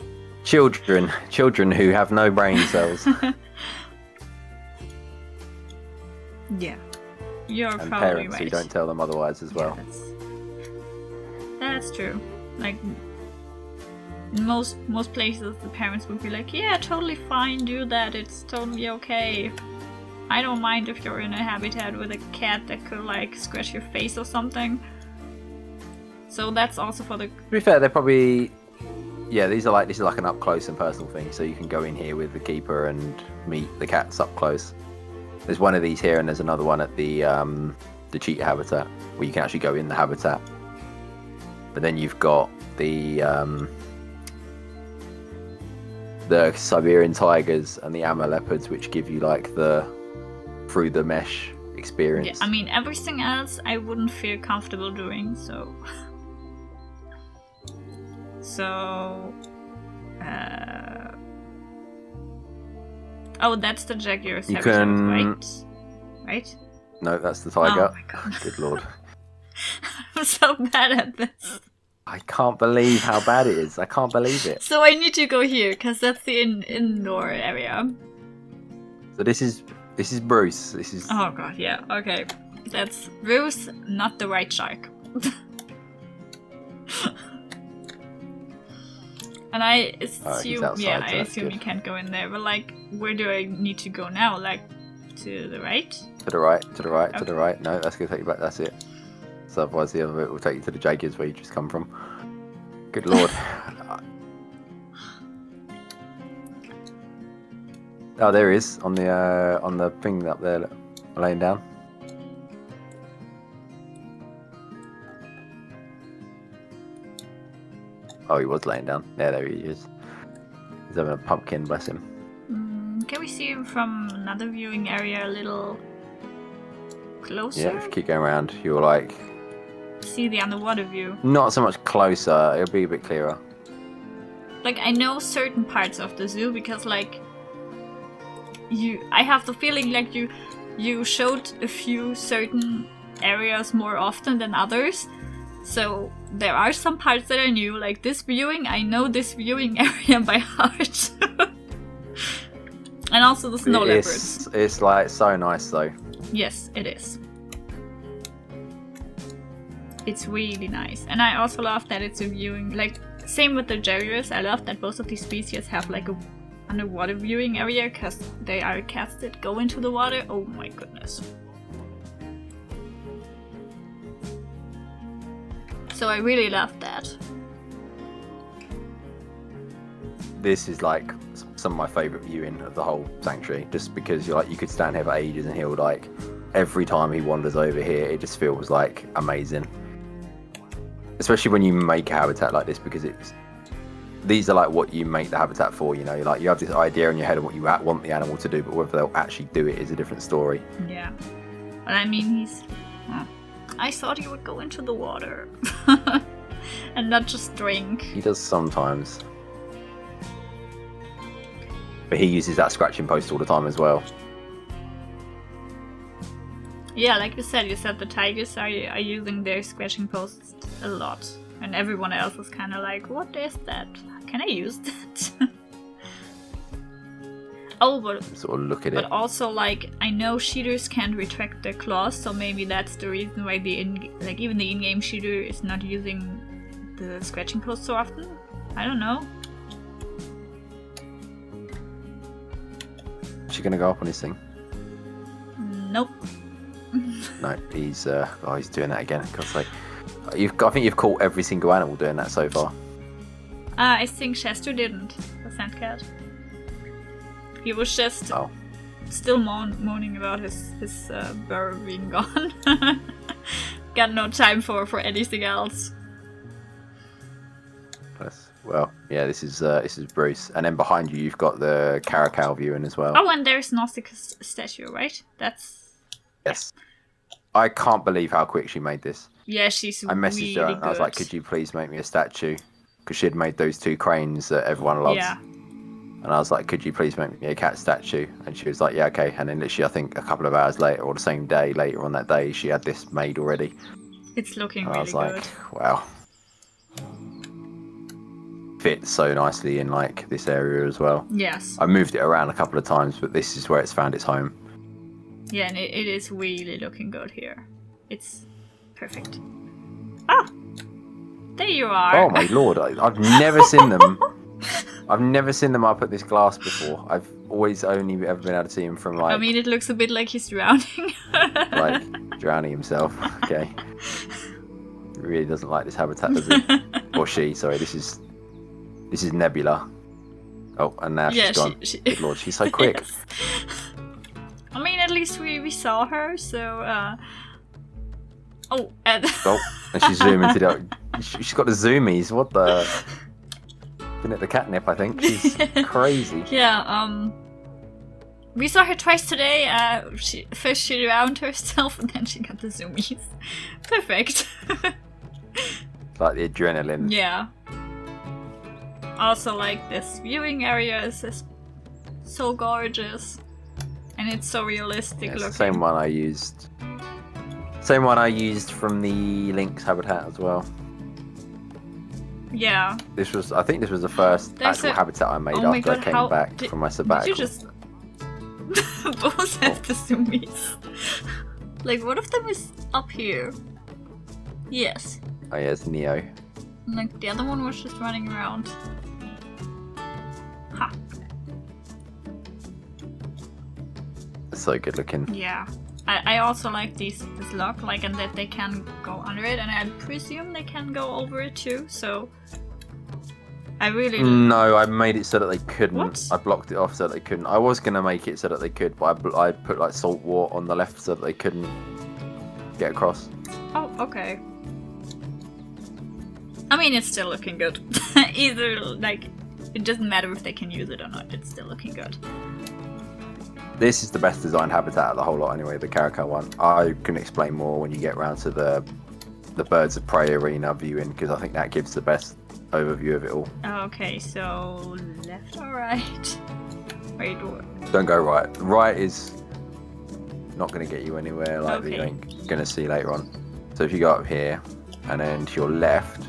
Children who have no brain cells. Yeah. You're and probably parents right. who don't tell them otherwise as well. Yeah, that's true. Like, In most places, the parents would be like, yeah, totally fine, do that, it's totally okay. I don't mind if you're in a habitat with a cat that could like scratch your face or something. So that's also for the... To be fair, they're probably... Yeah, this is like an up close and personal thing, so you can go in here with the keeper and meet the cats up close. There's one of these here, and there's another one at the cheetah habitat, where you can actually go in the habitat. But then you've got the Siberian tigers and the Amur leopards, which give you like the through the mesh experience. Yeah, I mean, everything else I wouldn't feel comfortable doing, so... Oh, that's the jaguar habitat, right? No, that's the tiger. Oh my god. Good lord. I'm so bad at this. I can't believe how bad it is. I can't believe it. So I need to go here, because that's the indoor area. So this is Bruce. This is... Oh god, yeah, okay. That's Bruce, not the white shark. And I assume, outside, I assume you can't go in there, but like, where do I need to go now? Like, to the right? To the right, to the right, Okay. to the right. No, that's going to take you back. That's it. So otherwise the other bit will take you to the jaguars where you just come from. Good lord. Oh, there he is on the thing up there, laying down. Oh, he was laying down. Yeah, there he is. He's having a pumpkin, bless him. Can we see him from another viewing area a little closer? Yeah, if you keep going around, you'll like... See the underwater view. Not so much closer, it'll be a bit clearer. Like, I know certain parts of the zoo because, like, I have the feeling like you showed a few certain areas more often than others. So there are some parts that I knew, like this viewing, I know this viewing area by heart. And also the snow leopards. It's like so nice though. Yes, it is. It's really nice. And I also love that it's a viewing, like, same with the jaguars. I love that both of these species have like a underwater viewing area, because they are cats that go into the water. Oh my goodness. So I really love that. This is like some of my favourite viewing of the whole sanctuary, just because you're like, you could stand here for ages and he'll like, every time he wanders over here, it just feels like amazing. Especially when you make a habitat like this, because these are like what you make the habitat for, you know, like you have this idea in your head of what you want the animal to do, but whether they'll actually do it is a different story. Yeah. But I mean, I thought he would go into the water and not just drink. He does sometimes. But he uses that scratching post all the time as well. Yeah, like you said the tigers are using their scratching posts a lot. And everyone else is kind of like, what is that? Can I use that? Oh, but sort of look at but it. also, like, I know cheaters can't retract their claws, so maybe that's the reason why even the in-game cheater is not using the scratching post so often. I don't know. Is she gonna go up on his thing? Nope. No, he's doing that again. God's sake. I think you've caught every single animal doing that so far. I think Chester didn't, the sandcat. He was just still moaning about his burrow being gone. Got no time for anything else. Well, yeah, this is Bruce, and then behind you you've got the caracal viewing as well. Oh, and there's Nausicaa's statue, right? That's... Yes. I can't believe how quick she made this. Yeah, she's I messaged really her and I was like, good. could you please make me a statue? Because she had made those two cranes that everyone loves. Yeah. And I was like, could you please make me a cat statue? And she was like, yeah, okay. And then literally, I think a couple of hours later, or the same day later on that day, she had this made already. It's looking And really I was good. like, wow. Fits so nicely in like this area as well. Yes. I moved it around a couple of times, but this is where it's found its home. Yeah, and it is really looking good here. It's perfect. Ah! There you are. Oh my lord, I've never seen them. I've never seen them up at this glass before. I've always only ever been able to see him from like... I mean, it looks a bit like he's drowning. like, drowning himself. Okay. He really doesn't like this habitat, does he? Or she, sorry. This is Nebula. Oh, and now she's gone. Good lord, she's so quick. Yes. I mean, at least we saw her, so... Oh, and she's zooming to the... She's got the zoomies. What the... Been at the catnip, I think. She's crazy. Yeah, we saw her twice today. First she drowned herself, and then she got the zoomies. Perfect. Like the adrenaline. Yeah. Also, like, this viewing area is just so gorgeous. And it's so realistic looking. The same one I used. Same one I used from the lynx habitat as well. Yeah. I think this was the first actual habitat I made after I came back from my sabbatical. Did you just... Both have the zoomies. Like, one of them is up here. Yes. Oh yeah, it's Neo. Like, the other one was just running around. Ha. It's so good looking. Yeah. I also like this lock, like, and that they can go under it, and I presume they can go over it too, so... I really... No, I made it so that they couldn't. What? I blocked it off so that they couldn't. I was going to make it so that they could, but I put, like, salt water on the left so that they couldn't get across. Oh, okay. I mean, it's still looking good. Either, like, it doesn't matter if they can use it or not, it's still looking good. This is the best designed habitat of the whole lot anyway, the Caracal one. I can explain more when you get around to the Birds of Prey arena viewing, because I think that gives the best overview of it all. Okay, so left or right? Wait, don't go right. Right is not going to get you anywhere like that you ain't going to see later on. So if you go up here and then to your left,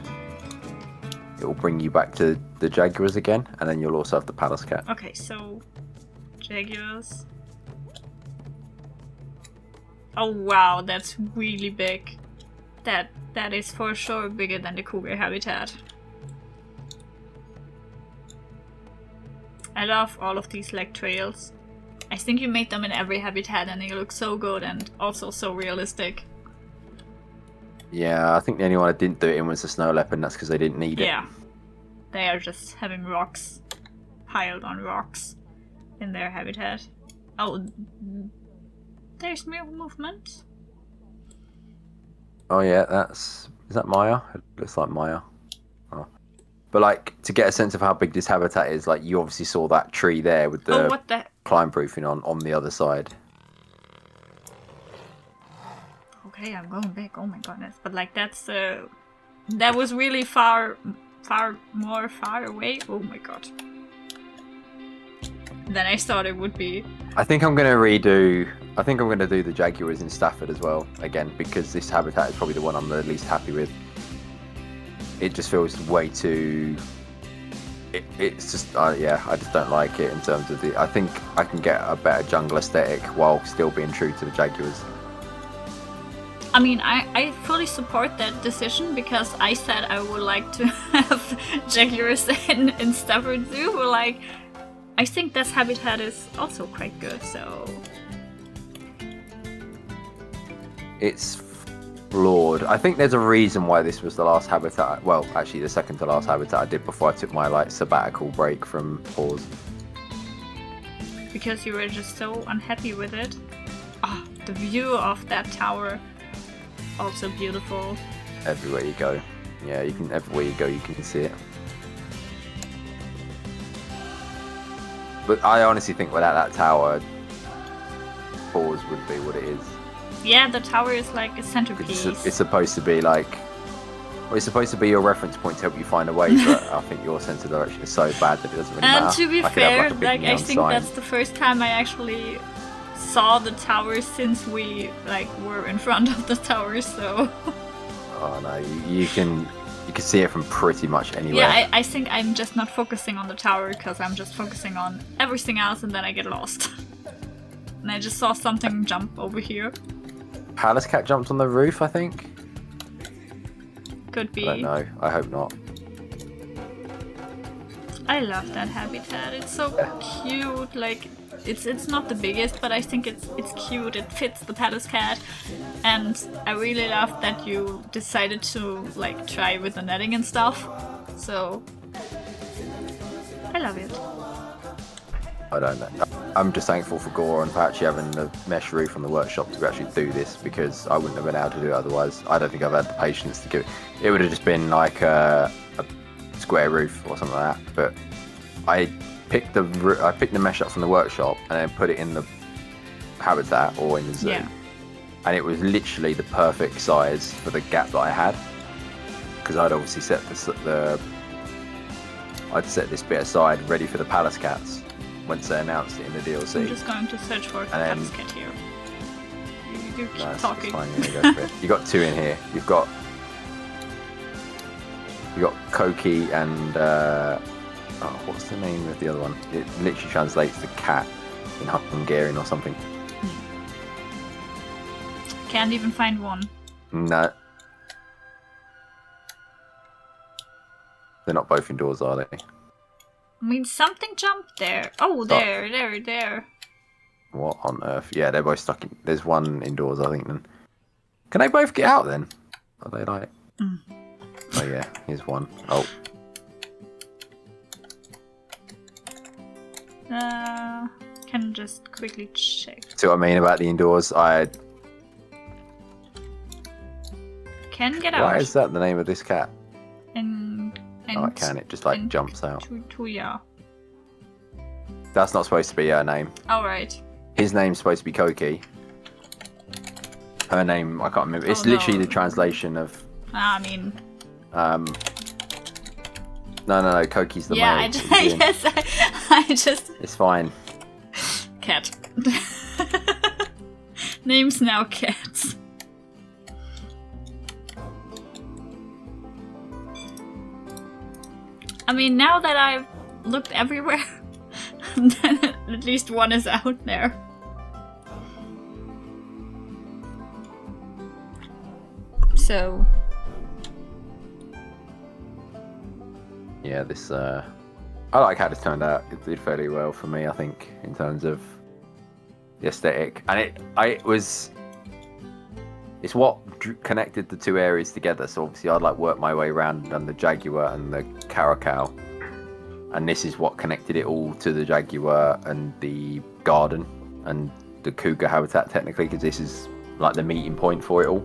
it will bring you back to the jaguars again, and then you'll also have the P.A.W.S cat. Okay, so jaguars. Oh wow, that's really big. That is for sure bigger than the cougar habitat. I love all of these like trails. I think you made them in every habitat and they look so good and also so realistic. Yeah, I think the only one I didn't do it in was the snow leopard, and that's because they didn't need it. Yeah. They are just having rocks piled on rocks in their habitat. Oh, there's movement. Oh yeah, is that Maya? It looks like Maya. Oh. But like, to get a sense of how big this habitat is, like you obviously saw that tree there with the climb proofing on the other side. Okay, I'm going back. Oh my goodness! But like that was really far away. Oh my god! Than I thought it would be. I think I'm gonna do the jaguars in Stafford as well again, because this habitat is probably the one I'm the least happy with. It just feels way too. It's just yeah, I just don't like it in terms of I think I can get a better jungle aesthetic while still being true to the jaguars. I mean, I fully support that decision, because I said I would like to have jaguars in Stafford Zoo, but like, I think this habitat is also quite good, so... It's flawed. I think there's a reason why this was the last habitat, well, actually the second to last habitat I did before I took my like sabbatical break from PAWS. Because you were just so unhappy with it. Ah, oh, the view of that tower, also beautiful. Everywhere you go. Yeah, everywhere you go you can see it. But I honestly think without that tower, PAWS would be what it is. Yeah, the tower is like a centerpiece. It's supposed to be like... Well, it's supposed to be your reference point to help you find a way, but I think your sense of direction is so bad that it doesn't really matter. And to be fair, like I think that's the first time I actually saw the tower since we like were in front of the tower, so... Oh no, you can see it from pretty much anywhere. Yeah, I think I'm just not focusing on the tower because I'm just focusing on everything else and then I get lost. And I just saw something jump over here. P.A.W.S cat jumped on the roof, I think. could be. I don't know. I hope not. I love that habitat. It's so cute. Like, it's not the biggest, but I think it's cute. It fits the P.A.W.S cat, and I really love that you decided to like try with the netting and stuff. So I love it. I don't know. I'm just thankful for Gore and for actually having the mesh roof on the workshop to actually do this, because I wouldn't have been able to do it otherwise. I don't think I've had the patience to give it. It would have just been like a square roof or something like that. But I picked the mesh up from the workshop and then put it in the habitat or in the zoo, and it was literally the perfect size for the gap that I had, because I'd obviously set this bit aside ready for the P.A.W.S cats once they announced it in the DLC. I'm just going to search for the P.A.W.S cat here. You keep talking. It's fine, go for it. You got two in here. You got Koki and what's the name of the other one? It literally translates to cat in Hungarian or something. Can't even find one. No. They're not both indoors, are they? I mean, something jumped there. Oh, there. What on earth? Yeah, they're both stuck in. There's one indoors, I think. Then can they both get out then? Are they like? Oh yeah, here's one. Oh. Can just quickly check. See what I mean about the indoors? I can get out. Why is that the name of this cat? And oh, it can. It just like jumps out. Tuya. That's not supposed to be her name. All right. His name's supposed to be Koki. Her name, I can't remember. It's literally the translation of. I mean. No. Koki's the male. I just. It's fine. Cat. Names now cats. I mean, now that I've looked everywhere, then at least one is out there. So. Yeah, this, I like how this turned out. It did fairly well for me, I think, in terms of the aesthetic. And it's what connected the two areas together. So obviously I'd like work my way around on the jaguar and the caracal, and this is what connected it all to the jaguar and the garden and the cougar habitat technically, because this is like the meeting point for it all.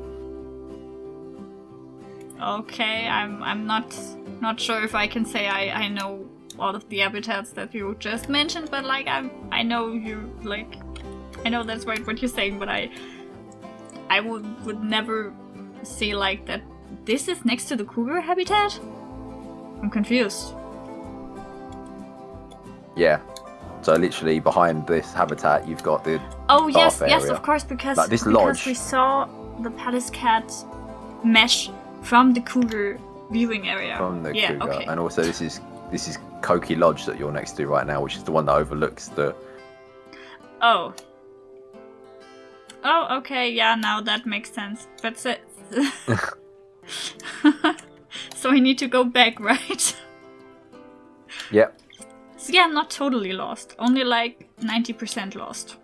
Okay, I'm not sure if I can say I know all of the habitats that you just mentioned, but like I know you like I know that's right what you're saying, but I would never say like that this is next to the cougar habitat. I'm confused. Yeah. So literally behind this habitat you've got the yes, area. Of course, because like this lodge. We saw the P.A.W.S cat mesh from the cougar viewing area. From the cougar. Okay. And also this is Koki Lodge that you're next to right now, which is the one that overlooks the Oh, okay, yeah, now that makes sense. That's it. So I need to go back, right? Yep. So yeah, I'm not totally lost. Only like 90% lost.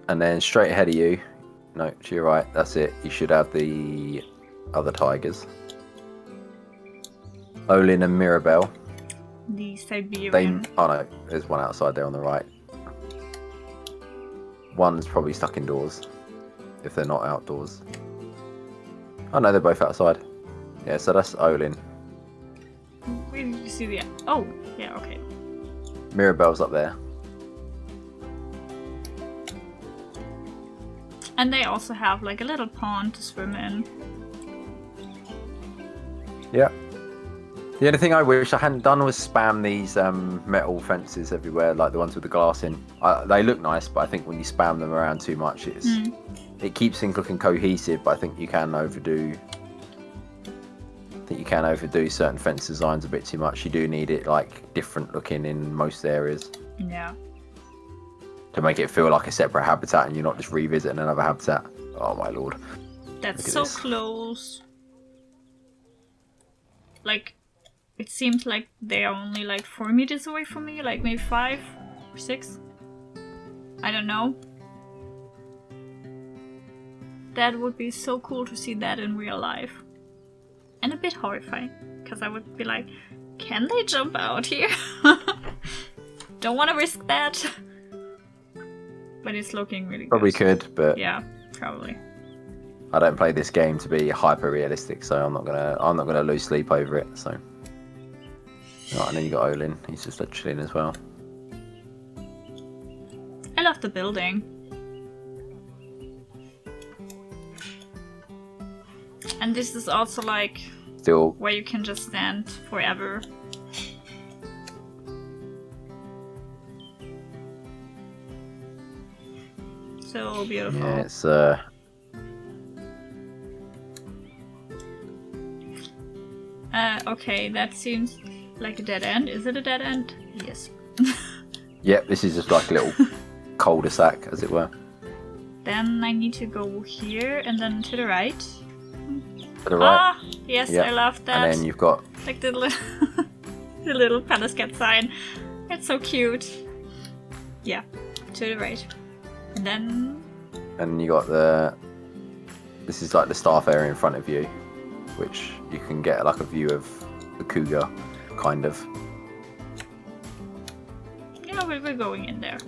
And then straight ahead of you, no, to your right, that's it. You should have the other tigers. Olin and Mirabelle. The Siberian. Oh no, there's one outside there on the right. One's probably stuck indoors, if they're not outdoors. Oh no, they're both outside. Yeah, so that's Olin. Where did you see the... Oh, yeah, okay. Mirabelle's up there. And they also have like a little pond to swim in. Yeah. The only thing I wish I hadn't done was spam these metal fences everywhere, like the ones with the glass in. They look nice, but I think when you spam them around too much, it keeps things looking cohesive. But I think you can overdo. Certain fence designs a bit too much. You do need it like different looking in most areas. Yeah. To make it feel like a separate habitat, and you're not just revisiting another habitat. Oh my lord. That's so close. like, it seems like they are only like 4 meters away from me, like maybe 5 or 6. I don't know. That would be so cool to see that in real life. And a bit horrifying, because I would be like, can they jump out here? Don't want to risk that. But it's looking really good. Probably could, but yeah, probably. I don't play this game to be hyper realistic, so I'm not gonna lose sleep over it. So, right, and then you got Olin. He's just chilling as well. I love the building. And this is also like Still where you can just stand forever. So beautiful. Yeah, it's okay, that seems like a dead end. Is it a dead end? Yes. Yep, this is just like a little cul-de-sac, as it were. Then I need to go here and then to the right. To the right. Ah, yes, Yep. I love that. And then you've got like the little, the little palace cat sign. It's so cute. Yeah, to the right. And then... and you got the. This is like the staff area in front of you, which you can get like a view of the cougar, kind of. Yeah, we're going in there.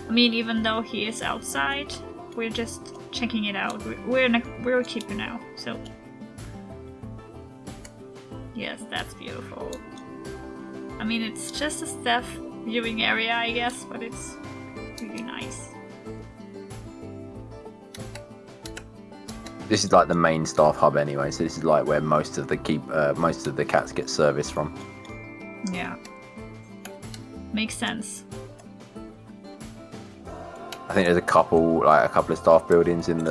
I mean, even though he is outside, we're just checking it out. We're a keeper now, so... yes, that's beautiful. I mean, it's just a staff viewing area, I guess, but it's really nice. This is like the main staff hub anyway, so this is like where most of the cats get service from. Yeah. Makes sense. I think there's a couple of staff buildings in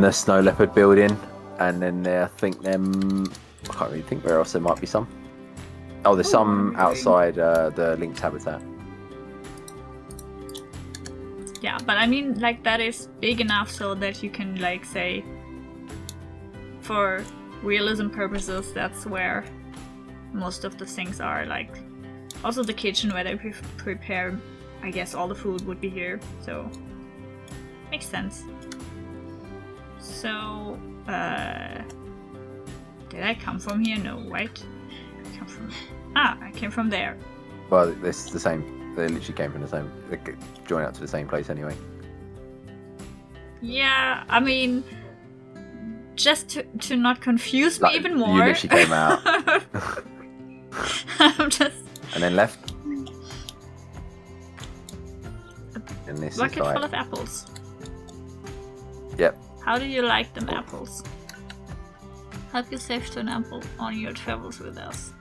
the Snow Leopard building, and then there I can't really think where else there might be some. Oh, there's some outside the lynx habitat. Yeah, but I mean, like, that is big enough so that you can, like, say, for realism purposes, that's where most of the things are, like, also the kitchen where they prepare, I guess all the food would be here, so makes sense. So, did I come from here? No, right? I came from there. Well, it's the same. They literally came from the same. They join up to the same place anyway. Yeah, I mean, just to not confuse me even more. You literally came out. I'm just... and then left. And this bucket is like... full of apples. Yep. How do you like them apples? Help you save to an apple on your travels with us.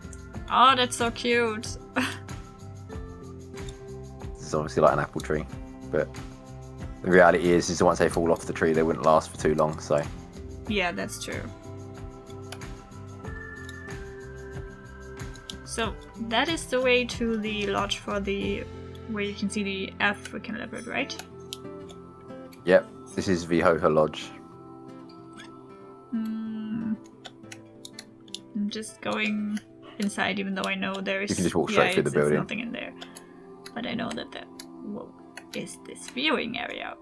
Oh, that's so cute. This is obviously like an apple tree, but the reality is once they fall off the tree, they wouldn't last for too long. So yeah, that's true. So that is the way to the lodge for where you can see the African leopard, right? Yep, this is Vihoha Lodge. I'm just going inside, even though I know there is. You can just walk straight through the building. There's nothing in there, but I know that whoa, is this viewing area.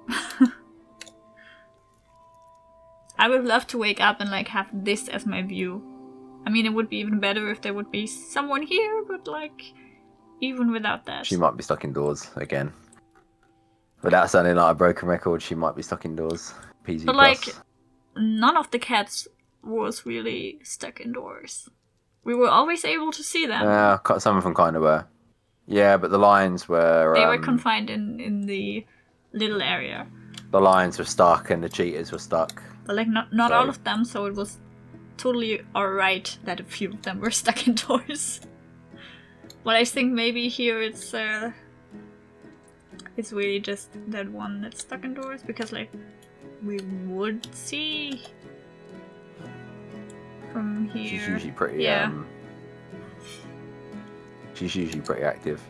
I would love to wake up and like have this as my view. I mean, it would be even better if there would be someone here, but like, even without that. She might be stuck indoors again. Without sounding like a broken record, she might be stuck indoors. PZ+. But like, none of the cats was really stuck indoors. We were always able to see them. Some of them kind of were. Yeah, but the lions were... they were confined in the little area. The lions were stuck and the cheetahs were stuck. But like, not all of them, so it was totally alright that a few of them were stuck indoors. But I think maybe here it's really just that one that's stuck indoors, because like we would see from here. She's usually pretty she's usually pretty active.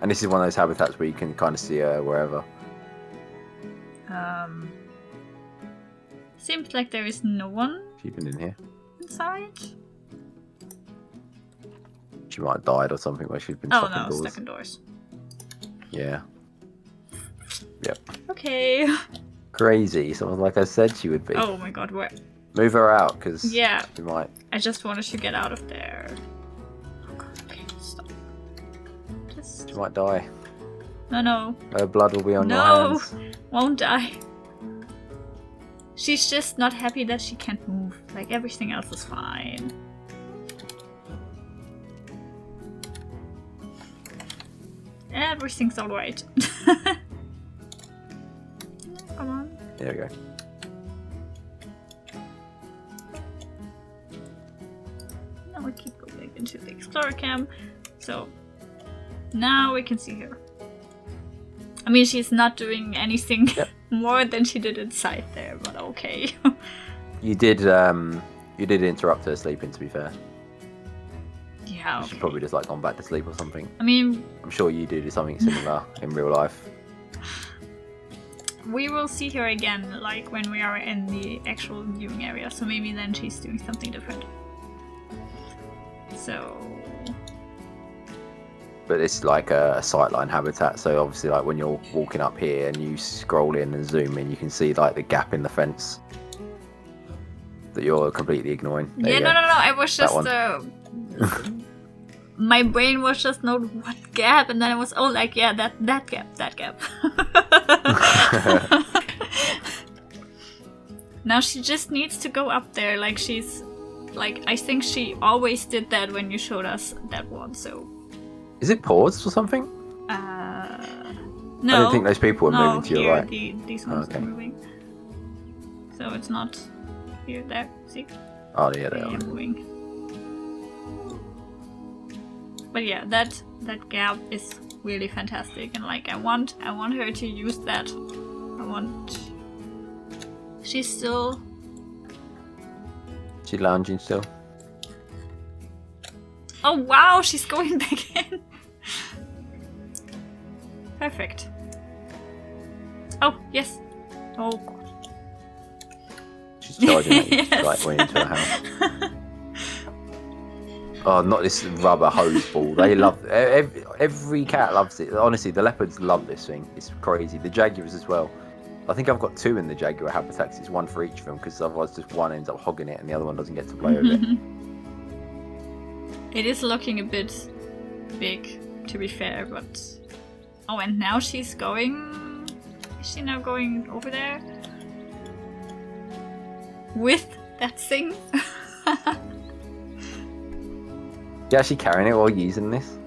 And this is one of those habitats where you can kind of see her wherever. Seems like there is no one She's been in here. inside. She might have died or something where she's been Oh stuck no, indoors. stuck indoors. Yeah. Yep. Okay. Crazy. Someone like I said she would be. Oh my god, where? Move her out, because Yeah. she might. I just wanted to get out of there. Oh god, okay, stop. Just... She might die. No. Her blood will be on your No! hands. Won't die. She's just not happy that she can't move. Like, everything else is fine. Everything's alright. Come on. There we go. Now we keep going into the Explorer Cam. So, now we can see her. I mean, she's not doing anything more than she did inside there, but okay. You did interrupt her sleeping, to be fair. Yeah, She's okay. probably just like gone back to sleep or something. I mean, I'm sure you do something similar in real life. we will see her again, like, when we are in the actual viewing area, so maybe then she's doing something different. So... But it's like a sightline habitat, so obviously like when you're walking up here and you scroll in and zoom in, you can see like the gap in the fence that you're completely ignoring. There yeah, you no, go. I was That just... my brain was just not what gap, and then it was, oh, like, yeah, that gap. Now she just needs to go up there, like she's... Like, I think she always did that when you showed us that one, so... Is it paused or something? No. I don't think those people are no, moving to your here, right. these ones Okay. are moving. So it's not here, there, see? Oh yeah, they They are. are moving. But yeah, that gap is really fantastic, and like I want her to use that. She's still... She's lounging still. Oh wow, she's going back in. Perfect. Oh, yes. Oh god. She's charging at you, Yes. like going into her house. Oh, not this rubber hose ball. They love every cat loves it. Honestly, the leopards love this thing. It's crazy. The jaguars as well. I think I've got 2 in the jaguar habitats. It's 1 for each of them, because otherwise just one ends up hogging it and the other one doesn't get to play with it. It is looking a bit big, to be fair, but... Oh, and now she's going... Is she now going over there? With that thing? You actually carrying it while using this?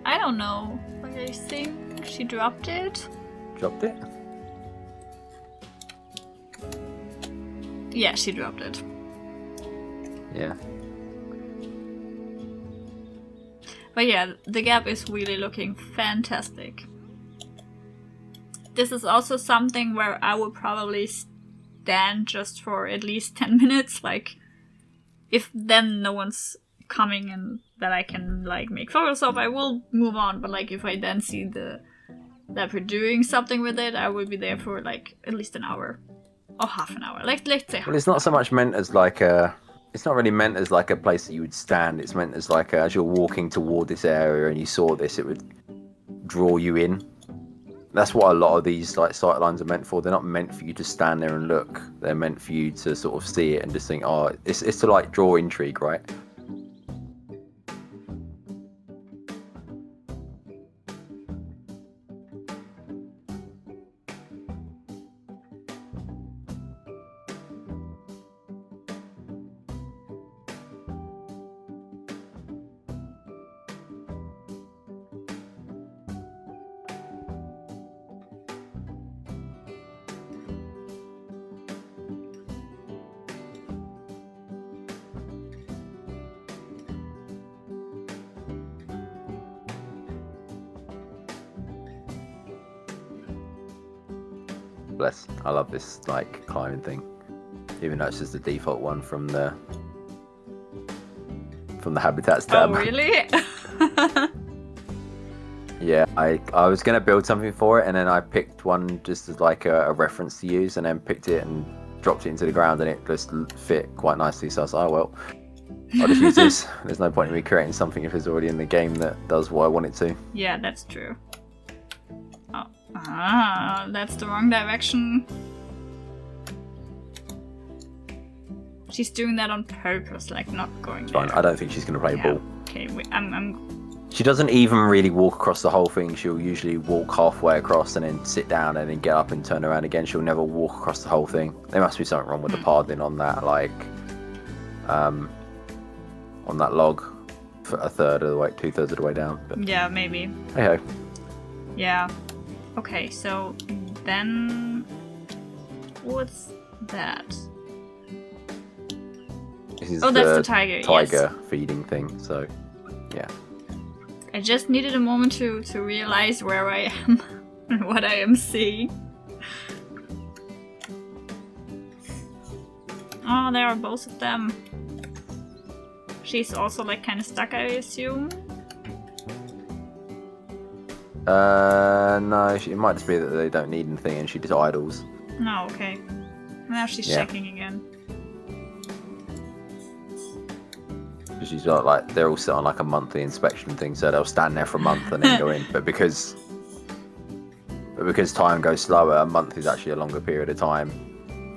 I don't know. But I think she dropped it. Dropped it? Yeah, she dropped it. Yeah. But yeah, the gap is really looking fantastic. This is also something where I would probably stand just for at least 10 minutes. Like, if then no one's coming and that I can like make photos of, I will move on. But like, if I then see that we're doing something with it, I will be there for like at least an hour or half an hour. Like, let's say. Well, it's not so much meant as like a... It's not really meant as like a place that you would stand. It's meant as like as you're walking toward this area and you saw this, it would draw you in. That's what a lot of these like sight lines are meant for. They're not meant for you to stand there and look. They're meant for you to sort of see it and just think, oh, it's to like draw intrigue, right? Bless. I love this like climbing thing, even though it's just the default one from the habitats tab. Oh, really? Yeah, I was gonna build something for it, and then I picked one just as like a reference to use, and then picked it and dropped it into the ground, and it just fit quite nicely. So I was like, oh well, I'll just use this. There's no point in me creating something if it's already in the game that does what I want it to. Yeah, that's true. Oh, that's the wrong direction. She's doing that on purpose, like not going there. Fine. I don't think she's gonna play ball. Okay, She doesn't even really walk across the whole thing. She'll usually walk halfway across and then sit down and then get up and turn around again. She'll never walk across the whole thing. There must be something wrong with the pathing on that, like, on that log, for a third of the way, 2/3 of the way down. But yeah, maybe. hey ho. Yeah. Okay, so then what's that? This is that's the tiger. Tiger feeding thing. So, yeah. I just needed a moment to realize where I am and what I am seeing. Oh, there are both of them. She's also like kind of stuck, I assume. No, it might just be that they don't need anything and she just idles. No, okay. Now she's checking again. She's got like, they're all set on like a monthly inspection thing, so they'll stand there for a month and then go in. But because time goes slower, a month is actually a longer period of time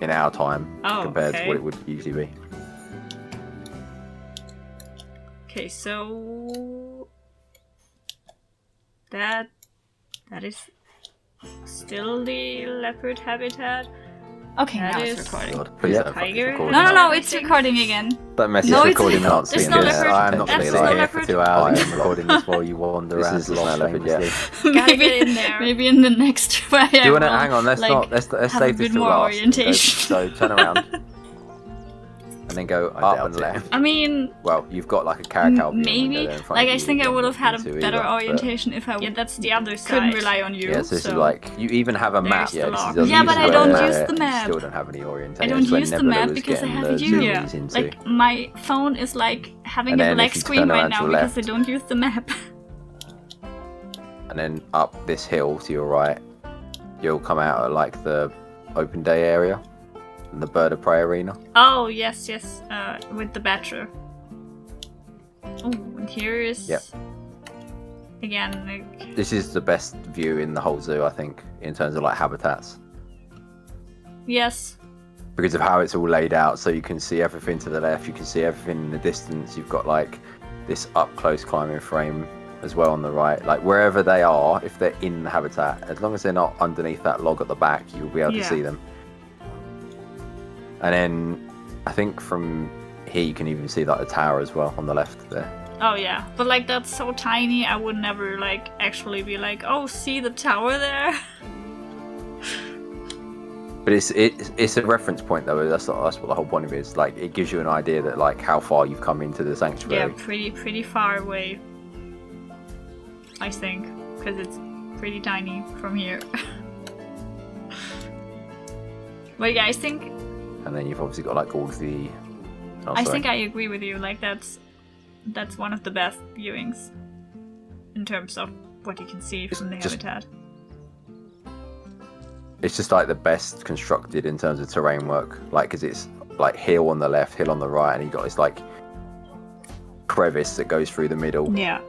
in our time compared to what it would usually be. Okay, so that is still the leopard habitat. Okay, That now is it's recording. God, please don't fucking Tiger? record No, it. it's recording again. Don't mess No, it's it's- recording there's Nancy. no leopard. I'm not That's going to no lie here leopard. for 2 hours. I'm recording this while you wander around. This is not leopard yet. Gotta get in there. Maybe in the next where Do I you want to will, hang on? Let's like, let's have a save this bit till more last. orientation. So turn around and then go up and left. I mean, Well, you've got like a caracal view. maybe. Like, I think I would have had a better orientation if I that's the other side. Couldn't rely on you. Yeah, so this is like, you even have a map. There's the This log. is Yeah, but I don't use the you map. still don't have any orientation. I don't That's where use the Nebula map was because I getting have the you. zoomies into. Like, my phone is like having And a then black if you screen turn right around now to the because I left- don't use the map. And then up this hill to your right, you'll come out at like the open day area, and the bird of prey arena. Oh, yes, with the badger. Oh, and here is... Yep. Again, like... This is the best view in the whole zoo, I think, in terms of like habitats, Yes. because of how it's all laid out. So you can see everything to the left, you can see everything in the distance. You've got like this up close climbing frame as well on the right. Like wherever they are, if they're in the habitat, as long as they're not underneath that log at the back, you'll be able to see them. And then I think from here you can even see like the tower as well on the left there. Oh, yeah. But, like, that's so tiny, I would never, like, actually be like, oh, see the tower there? But it's a reference point though. That's what the whole point of it is. Like, it gives you an idea that like how far you've come into the sanctuary. Yeah, pretty far away. I think. Because it's pretty tiny from here. But yeah, I think... And then you've obviously got like all of the... Oh, I sorry. think I agree with you. Like, that's one of the best viewings in terms of what you can see from the habitat. It's just like the best constructed in terms of terrain work. Like, because it's like hill on the left, hill on the right, and you've got this like crevice that goes through the middle. Yeah,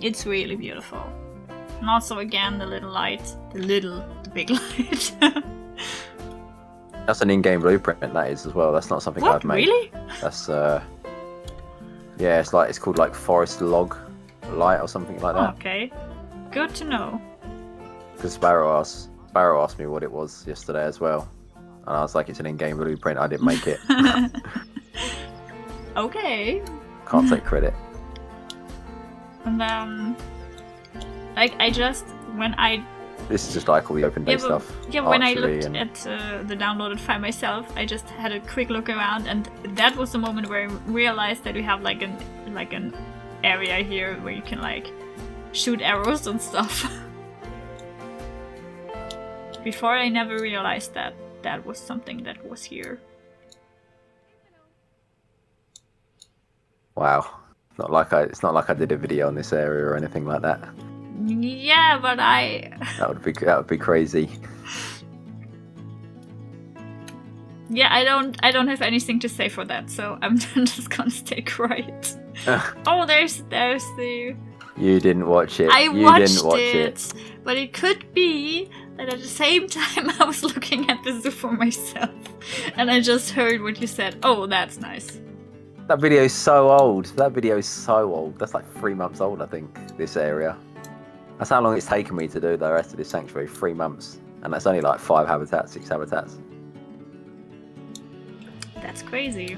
it's really beautiful. And also, again, the little light, the big light. That's an in-game blueprint, that is as well. That's not something What, I've made. really? That's yeah, it's called like forest log light or something like that. Okay, good to know. Because Sparrow asked me what it was yesterday as well, and I was like, it's an in-game blueprint. I didn't make it. Okay. Can't take credit. And like This is just like all the open day stuff. When I archery looked and- at the downloaded file myself, I just had a quick look around, and that was the moment where I realized that we have like an area here where you can like shoot arrows and stuff. Before, I never realized that that was something that was here. Wow. It's not like I did a video on this area or anything like that. Yeah, but That would be crazy. Yeah, I don't have anything to say for that, so I'm just gonna stay quiet. Oh, there's the. You didn't watch it. I watched it, but it could be that at the same time I was looking at the zoo for myself, and I just heard what you said. Oh, that's nice. That video is so old. That's like 3 months old, I think. This area. That's how long it's taken me to do the rest of this sanctuary. 3 months, and that's only like 5 habitats, 6 habitats. That's crazy.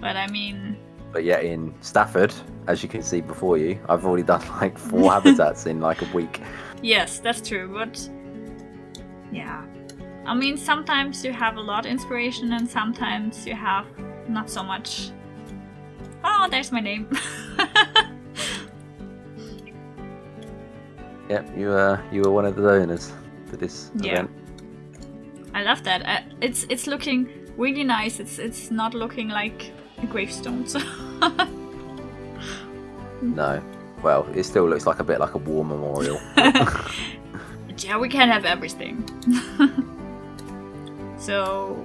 But I mean... But yeah, in Stafford, as you can see before you, I've already done like 4 habitats in like a week. Yes, that's true, but... Yeah. I mean, sometimes you have a lot of inspiration and sometimes you have not so much. Oh, there's my name. Yep, you were one of the donors for this event. I love that. It's looking really nice. It's not looking like a gravestone. So. No, well, it still looks like a bit like a war memorial. Yeah, we can't have everything. So.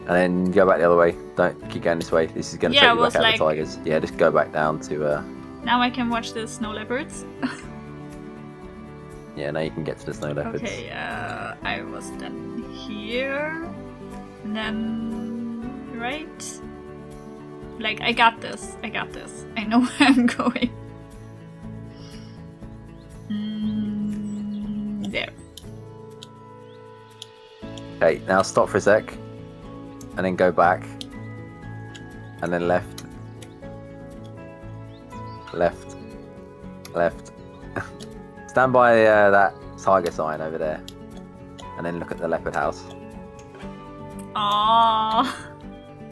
And then go back the other way. Don't keep going this way. This is going to take you back out like... the tigers. Yeah, just go back down to. Now I can watch the snow leopards. Yeah, now you can get to the snow leopards. Okay, I was then here, and then right. Like I got this. I know where I'm going. There. Okay, now stop for a sec, and then go back, and then left, left, left. Stand by that tiger sign over there, and then look at the leopard house. Aww.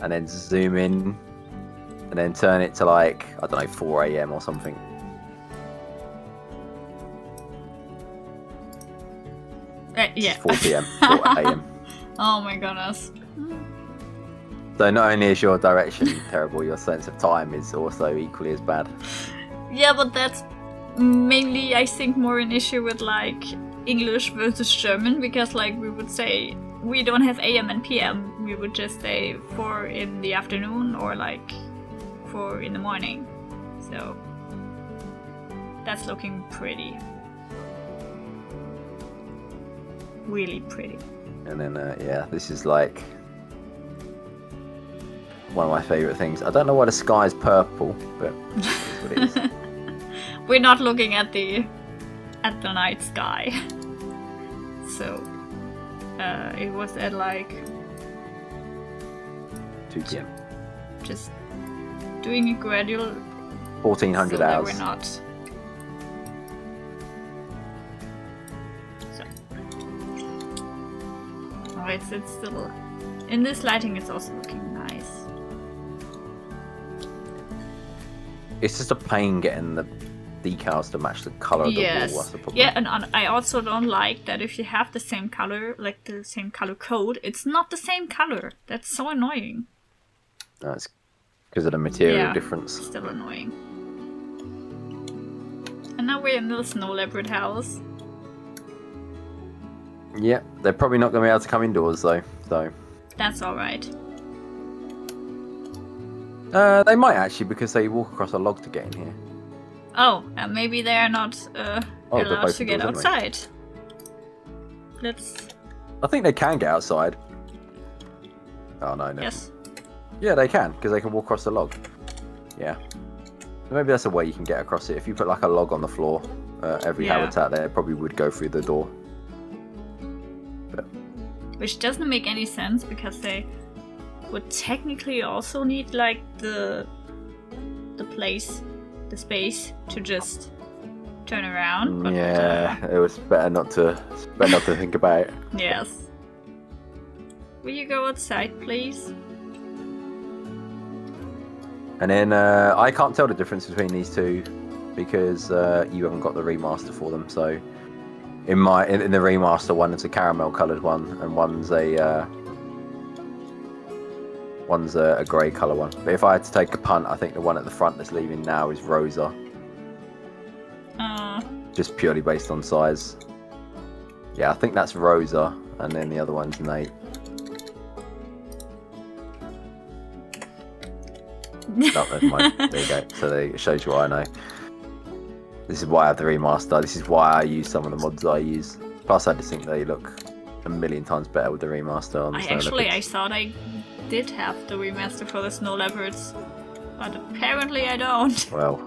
And then zoom in, and then turn it to like, I don't know, 4 AM or something. Yeah. 4 PM, 4 AM. Oh my goodness. So not only is your direction terrible, your sense of time is also equally as bad. Yeah, but that's mainly, I think, more an issue with like English versus German, because like we would say we don't have AM and PM, we would just say 4 in the afternoon or like 4 in the morning. So that's looking pretty. Really pretty. And then yeah, this is like one of my favourite things. I don't know why the sky is purple, but that's what it is. We're not looking at the night sky. So it was at like 2 PM. Just doing a gradual 1400 so hours. That we're not. So. Oh, it's still in this lighting. It's also looking nice. It's just a pain getting the decals to match the colour of the wall. That's the problem. Yeah, and I also don't like that if you have the same color, like the same color code, it's not the same color. That's so annoying. No, it's because of the material difference. Still annoying. And now we're in the snow leopard house. Yeah, they're probably not going to be able to come indoors though. So that's all right. They might actually, because they walk across a log to get in here. Oh, and maybe they are not allowed to get indoors, outside. Let's. I think they can get outside. Oh no, no. Yes. Yeah, they can, because they can walk across the log. Yeah. Maybe that's a way you can get across it. If you put like a log on the floor, every habitat there probably would go through the door. But... Which doesn't make any sense, because they would technically also need like the place, the space to just turn around. But, yeah, it was better not to think about it. Yes. Will you go outside, please? And then I can't tell the difference between these two because you haven't got the remaster for them. So in the remaster, one is a caramel coloured one, and one's a grey colour one. But if I had to take a punt, I think the one at the front that's leaving now is Rosa. just purely based on size. Yeah, I think that's Rosa, and then the other one's Nate. Oh, that's mine. There you go. So it shows you what I know. This is why I have the remaster. This is why I use some of the mods I use. Plus, I just think they look a million times better with the remaster on the Snow Leopards. I thought I did have the remaster for the Snow Leopards, but apparently I don't. Well,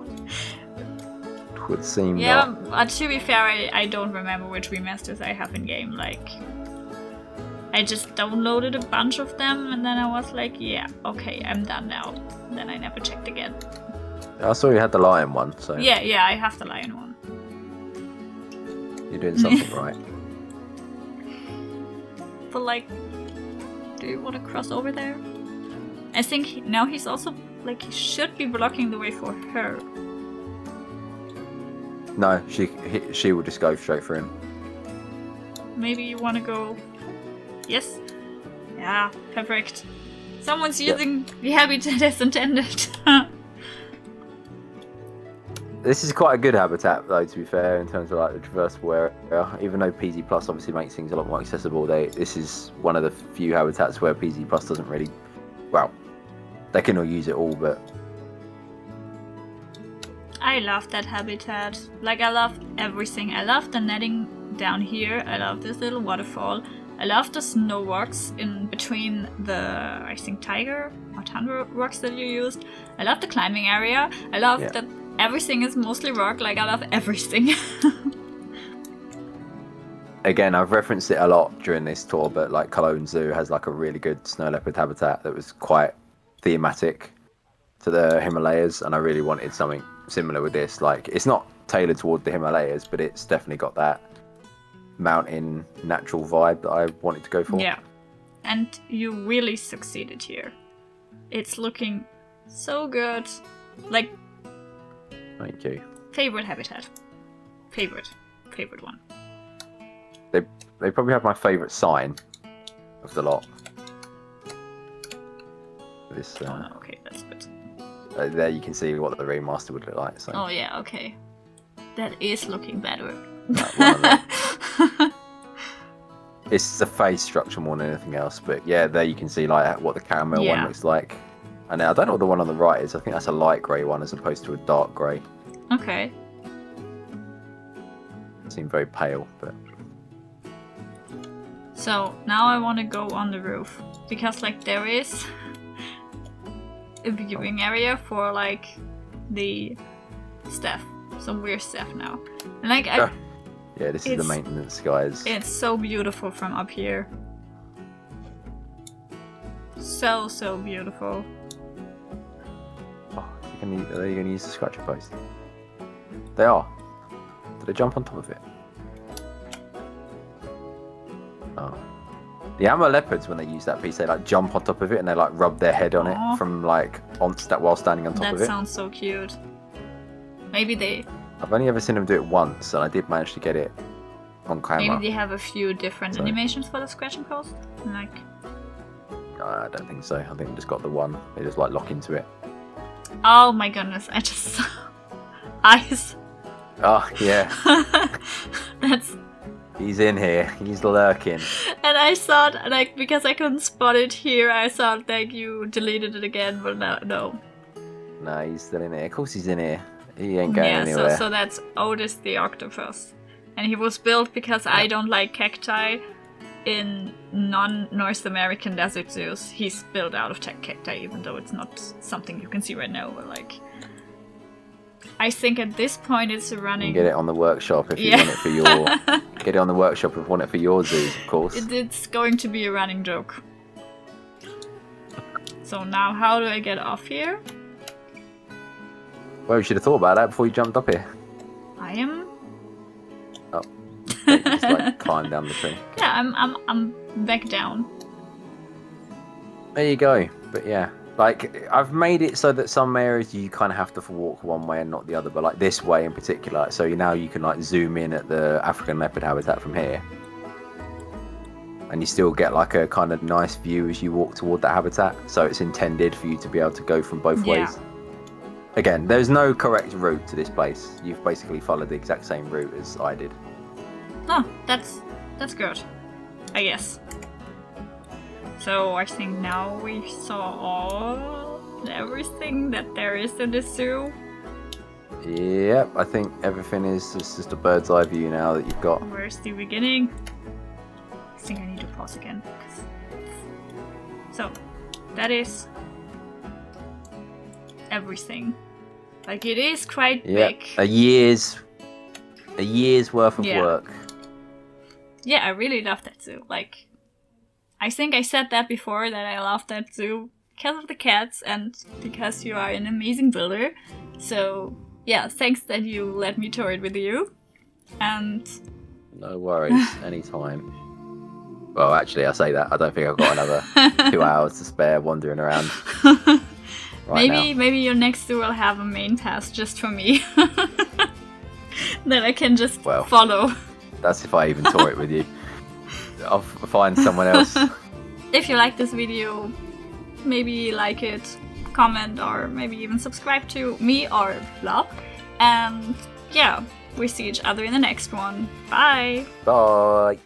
it would seem not. But to be fair, I don't remember which remasters I have in game. Like, I just downloaded a bunch of them, and then I was like, yeah, okay, I'm done now. And then I never checked again. I saw you had the lion one, so... Yeah, I have the lion one. You're doing something right. But, like, do you want to cross over there? I think now he's also, like, he should be blocking the way for her. No, she will just go straight for him. Maybe you want to go... Yes? Yeah, perfect. Someone's using the habitat as intended. This is quite a good habitat, though, to be fair, in terms of like the traversable area. Even though P.A.W.S obviously makes things a lot more accessible, this is one of the few habitats where P.A.W.S doesn't really... Well, they can all use it all, but... I love that habitat. Like, I love everything. I love the netting down here. I love this little waterfall. I love the snow rocks in between the, I think, tiger or tundra rocks that you used. I love the climbing area. I love that everything is mostly rock. Like, I love everything. Again, I've referenced it a lot during this tour, but like Cologne Zoo has like a really good snow leopard habitat that was quite thematic to the Himalayas, and I really wanted something similar with this. Like, it's not tailored toward the Himalayas, but it's definitely got that mountain natural vibe that I wanted to go for. Yeah, and you really succeeded here. It's looking so good. Like, thank you. Favorite habitat. Favorite one. They probably have my favourite sign of the lot. This. Okay, that's good. There you can see what the remaster would look like. So. Oh yeah, okay. That is looking better. It's the face structure more than anything else, but yeah, there you can see like what the caramel one looks like. And I don't know what the one on the right is. I think that's a light grey one as opposed to a dark grey. Okay. It seemed very pale, but... So, now I want to go on the roof. Because, like, there is a viewing area for, like, the staff. Some weird stuff now. And, like, yeah, this is the maintenance, guys. It's so beautiful from up here. So beautiful. Oh, are you going to use the scratcher post? They are. Did they jump on top of it? Oh. The Amber leopards, when they use that piece, they like jump on top of it and they like rub their head on it from like while standing on top of it. That sounds so cute. Maybe they... I've only ever seen them do it once, and I did manage to get it on camera. Maybe they have a few different animations for the scratching post? Like... I don't think so. I think they just got the one. They just like lock into it. Oh my goodness, I just saw eyes. Oh, yeah. That's... He's in here. He's lurking. And I thought, like, because I couldn't spot it here, I thought, like, you deleted it again, but no. No, he's still in here. Of course he's in here. He ain't going anywhere. Yeah, so that's Otis the octopus. And he was built because I don't like cacti in non-North American desert zoos. He's built out of cacti, even though it's not something you can see right now, but, like... I think at this point it's running... You can get it on the workshop if you want it for your... Get it on the workshop if you want it for your zoos, of course. It's going to be a running joke. So now how do I get off here? Well, you should have thought about that before you jumped up here. I am... Oh. You just like climb down the tree. Yeah, I'm back down. There you go. But yeah. Like, I've made it so that some areas you kind of have to walk one way and not the other, but like this way in particular. So now you can like zoom in at the African leopard habitat from here. And you still get like a kind of nice view as you walk toward that habitat. So it's intended for you to be able to go from both ways. Again, there's no correct route to this place. You've basically followed the exact same route as I did. Oh, that's good, I guess. So I think now we saw everything that there is in the zoo. Yep, I think everything is just a bird's eye view now that you've got. Where's the beginning? I think I need to pause again. So, that is everything. Like, it is quite big. A year's worth of work. Yeah, I really love that zoo. Like, I think I said that before, that I love that zoo because of the cats and because you are an amazing builder. So, yeah, thanks that you let me tour it with you. And no worries, anytime. Well, actually, I say that. I don't think I've got another 2 hours to spare wandering around. Maybe your next zoo will have a main pass just for me. That I can just follow. That's if I even tour it with you. I'll find someone else. If you like this video, maybe like it, comment, or maybe even subscribe to me or Blob. And yeah, we see each other in the next one. Bye! Bye!